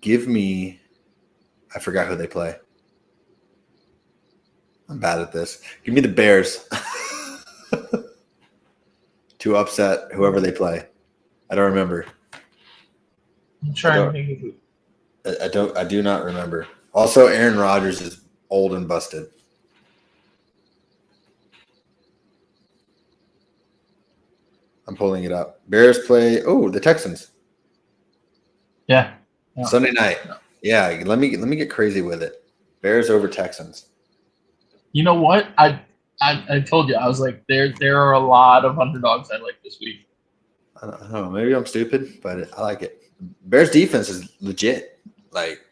give me, I forgot who they play. I'm bad at this. Give me the Bears to upset whoever they play. I don't remember. I'm trying to think of who. I do not remember. Also, Aaron Rodgers is old and busted. I'm pulling it up. Bears play. Oh, the Texans. Yeah. Sunday night. Yeah, let me get crazy with it. Bears over Texans. You know what? I told you, I was like, there are a lot of underdogs I like this week. I don't know. Maybe I'm stupid, but I like it. Bears defense is legit. Like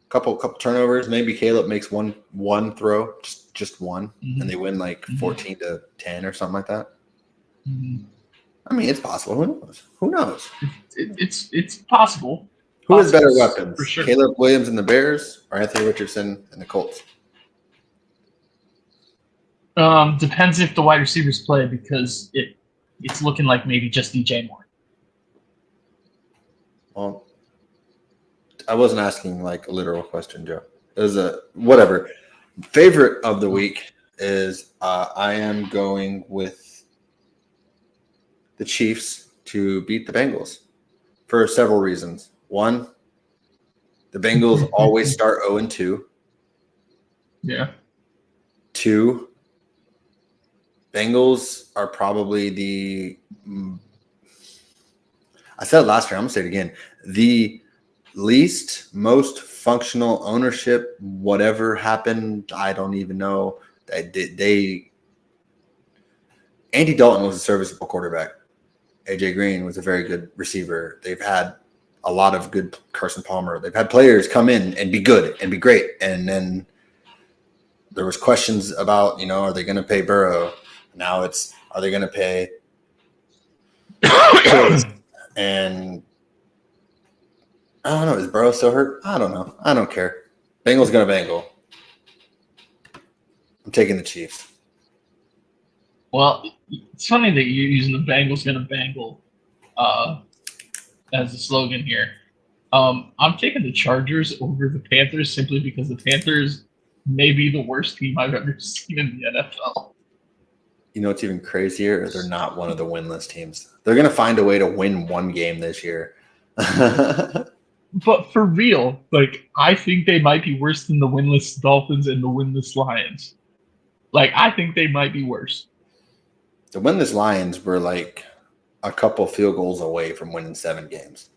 couple turnovers. Maybe Caleb makes one throw, just one, and they win like 14-10 or something like that. Mm-hmm. I mean, it's possible. Who knows? It's possible. Who has better weapons? For sure. Caleb Williams and the Bears or Anthony Richardson and the Colts? Depends if the wide receivers play, because it's looking like maybe just DJ Moore. Well, I wasn't asking like a literal question, Joe. It was a whatever. Favorite of the week is I am going with the Chiefs to beat the Bengals for several reasons. One, the Bengals always start 0-2. Yeah. Two, Bengals are probably I said it last year, I'm going to say it again, the least most functional ownership, whatever happened, I don't even know. Andy Dalton was a serviceable quarterback. AJ Green was a very good receiver. They've had a lot of good Carson Palmer. They've had players come in and be good and be great. And then there was questions about, are they going to pay Burrow? Now it's, are they going to pay? And I don't know. Is Burrow still hurt? I don't know. I don't care. Bengals going to Bengal. I'm taking the Chiefs. Well, it's funny that you're using the Bengals going to Bengal as the slogan here. I'm taking the Chargers over the Panthers simply because the Panthers may be the worst team I've ever seen in the NFL. You know what's even crazier? They're not one of the winless teams. They're going to find a way to win one game this year. But for real, like, I think they might be worse than the winless Dolphins and the winless Lions. Like, I think they might be worse. The winless Lions were like a couple field goals away from winning 7 games.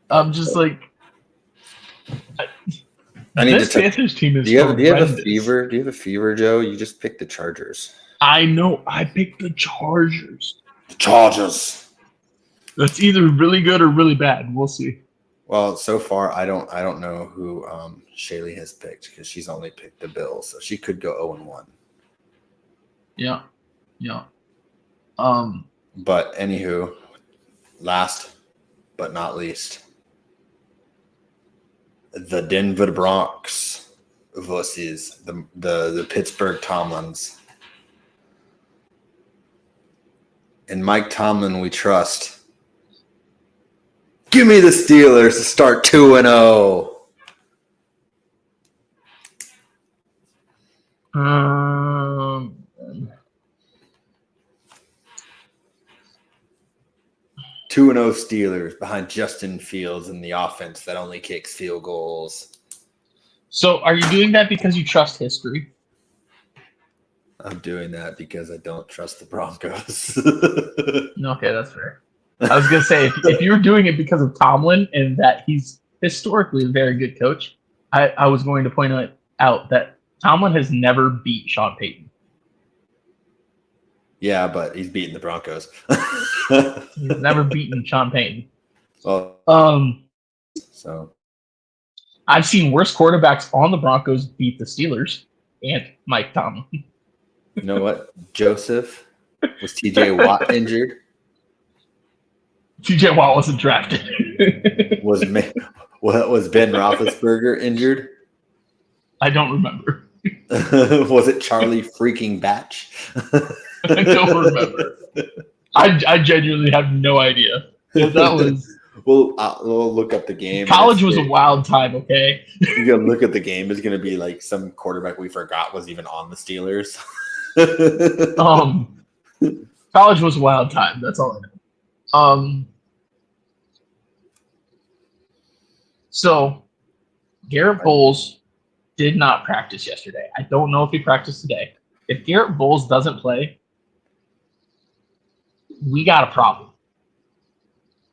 I'm just like, I need this Panthers team is. Do you have a fever? Do you have a fever, Joe? You just picked the Chargers. I know. I picked the Chargers. The Chargers. That's either really good or really bad. We'll see. Well, so far I don't know who Shaylee has picked, because she's only picked the Bills, so she could go 0-1. Yeah. But anywho, last but not least, the Denver Broncos versus the Pittsburgh Tomlins. In Mike Tomlin we trust. Give me the Steelers to start 2-0. 2-0 Steelers behind Justin Fields in the offense that only kicks field goals. So are you doing that because you trust history? I'm doing that because I don't trust the Broncos. Okay, that's fair. I was going to say, if you were doing it because of Tomlin and that he's historically a very good coach, I was going to point out that Tomlin has never beat Sean Payton. Yeah, but he's beating the Broncos. He's never beaten Sean Payton. Well, so I've seen worse quarterbacks on the Broncos beat the Steelers and Mike Tomlin. you know what? Joseph, was TJ Watt injured? TJ Watt wasn't drafted. Was Ben Roethlisberger injured? I don't remember. Was it Charlie freaking Batch? I don't remember. I genuinely have no idea. That was we'll look up the game. college was a wild time. Okay, you gotta look at the game. It's gonna be like some quarterback we forgot was even on the Steelers. College was a wild time. That's all I know. So Garrett Bowles did not practice yesterday. I don't know if he practiced today. If Garrett Bowles doesn't play, we got a problem.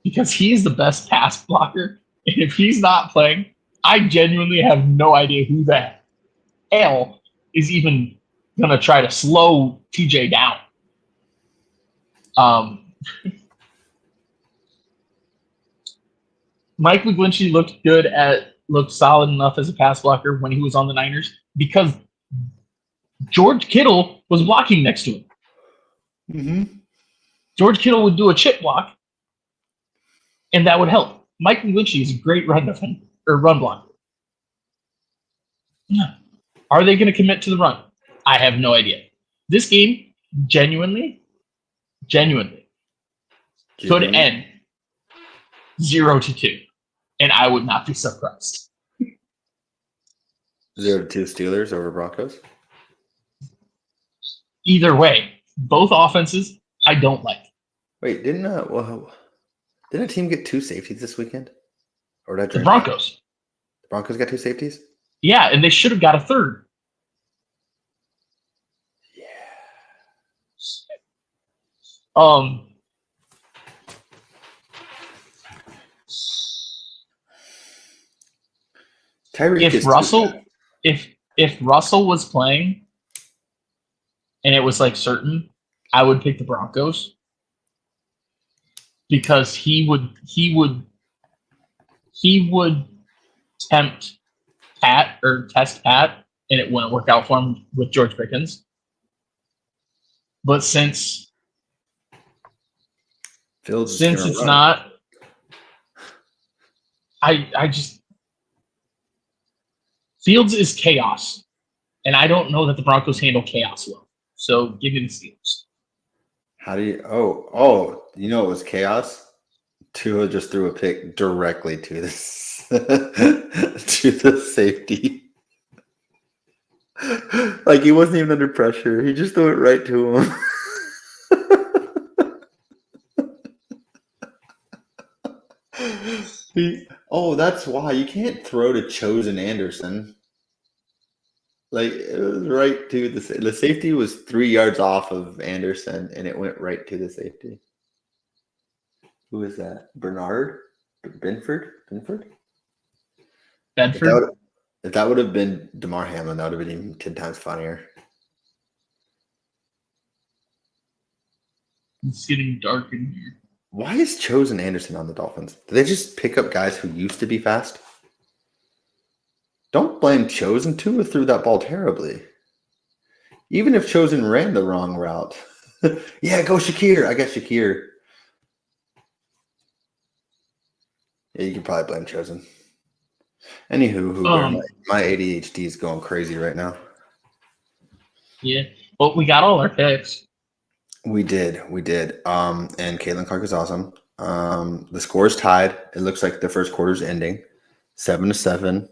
Because he's the best pass blocker. And if he's not playing, I genuinely have no idea who the hell is even going to try to slow TJ down. Mike McGlinchey looked solid enough as a pass blocker when he was on the Niners because George Kittle was blocking next to him. Mm-hmm. George Kittle would do a chip block, and that would help. Mike McGlinchey is a great run blocker. Are they going to commit to the run? I have no idea. This game, genuinely could end 0-2, and I would not be surprised. 0-2 Steelers over Broncos. Either way, both offenses I don't like. Wait, didn't a team get 2 safeties this weekend? Or did I The Broncos. The Broncos got 2 safeties? Yeah, and they should have got a third. Yeah. If Russell was playing and it was like certain, I would pick the Broncos because he would tempt Pat or test Pat, and it wouldn't work out for him with George Pickens. But since it's not, I just Fields is chaos, and I don't know that the Broncos handle chaos well. So give me the Steelers. How do you? Oh! You know it was chaos. Tua just threw a pick directly to this to the safety. Like he wasn't even under pressure. He just threw it right to him. That's why you can't throw to Chosen Anderson. Like it was right to the safety was 3 yards off of Anderson, and it went right to the safety. Who is that? Bernard? Benford? If that would have been DeMar Hamlin, that would have been even 10 times funnier. It's getting dark in here. Why is Chosen Anderson on the Dolphins? Do they just pick up guys who used to be fast? Don't blame Chosen. Tua threw that ball terribly. Even if Chosen ran the wrong route. Yeah, go Shakir. I got Shakir. Yeah, you can probably blame Chosen. Anywho, my ADHD is going crazy right now. Yeah, but we got all our picks. We did. And Caitlin Clark is awesome. The score is tied. It looks like the first quarter is ending, 7-7.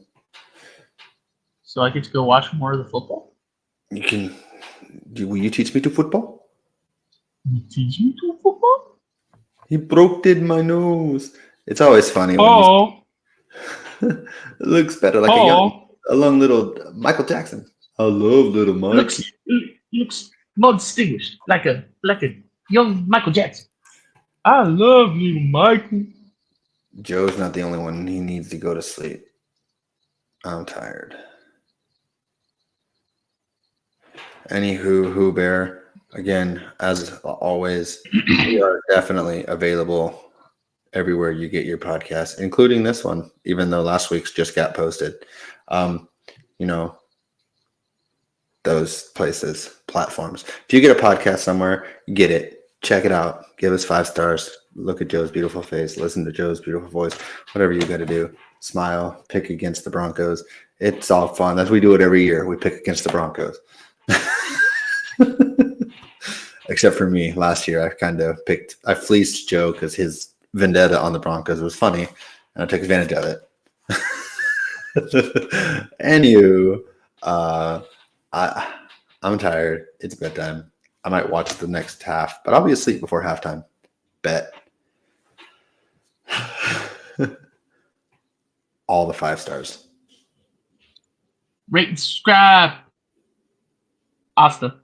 So I get to go watch more of the football. You can. Will you teach me to football? You teach me to football? He broke my nose. It's always funny. It looks better like a young little Michael Jackson. I love little Mike. Looks more distinguished, like a young Michael Jackson. I love little Michael. Joe's not the only one. He needs to go to sleep. I'm tired. Anywho, Bear, Again, as always, we are definitely available everywhere you get your podcast, including this one, even though last week's just got posted. You know, those places, platforms. If you get a podcast somewhere, get it, check it out, give us 5 stars, look at Joe's beautiful face, listen to Joe's beautiful voice, whatever you got to do. Smile, pick against the Broncos. It's all fun. That's we do it every year. We pick against the Broncos. Except for me, last year I fleeced Joe because his vendetta on the Broncos was funny, and I took advantage of it. Anywho, I'm tired. It's bedtime. I might watch the next half, but I'll be asleep before halftime. Bet. All the 5 stars. Rate and subscribe. Asta.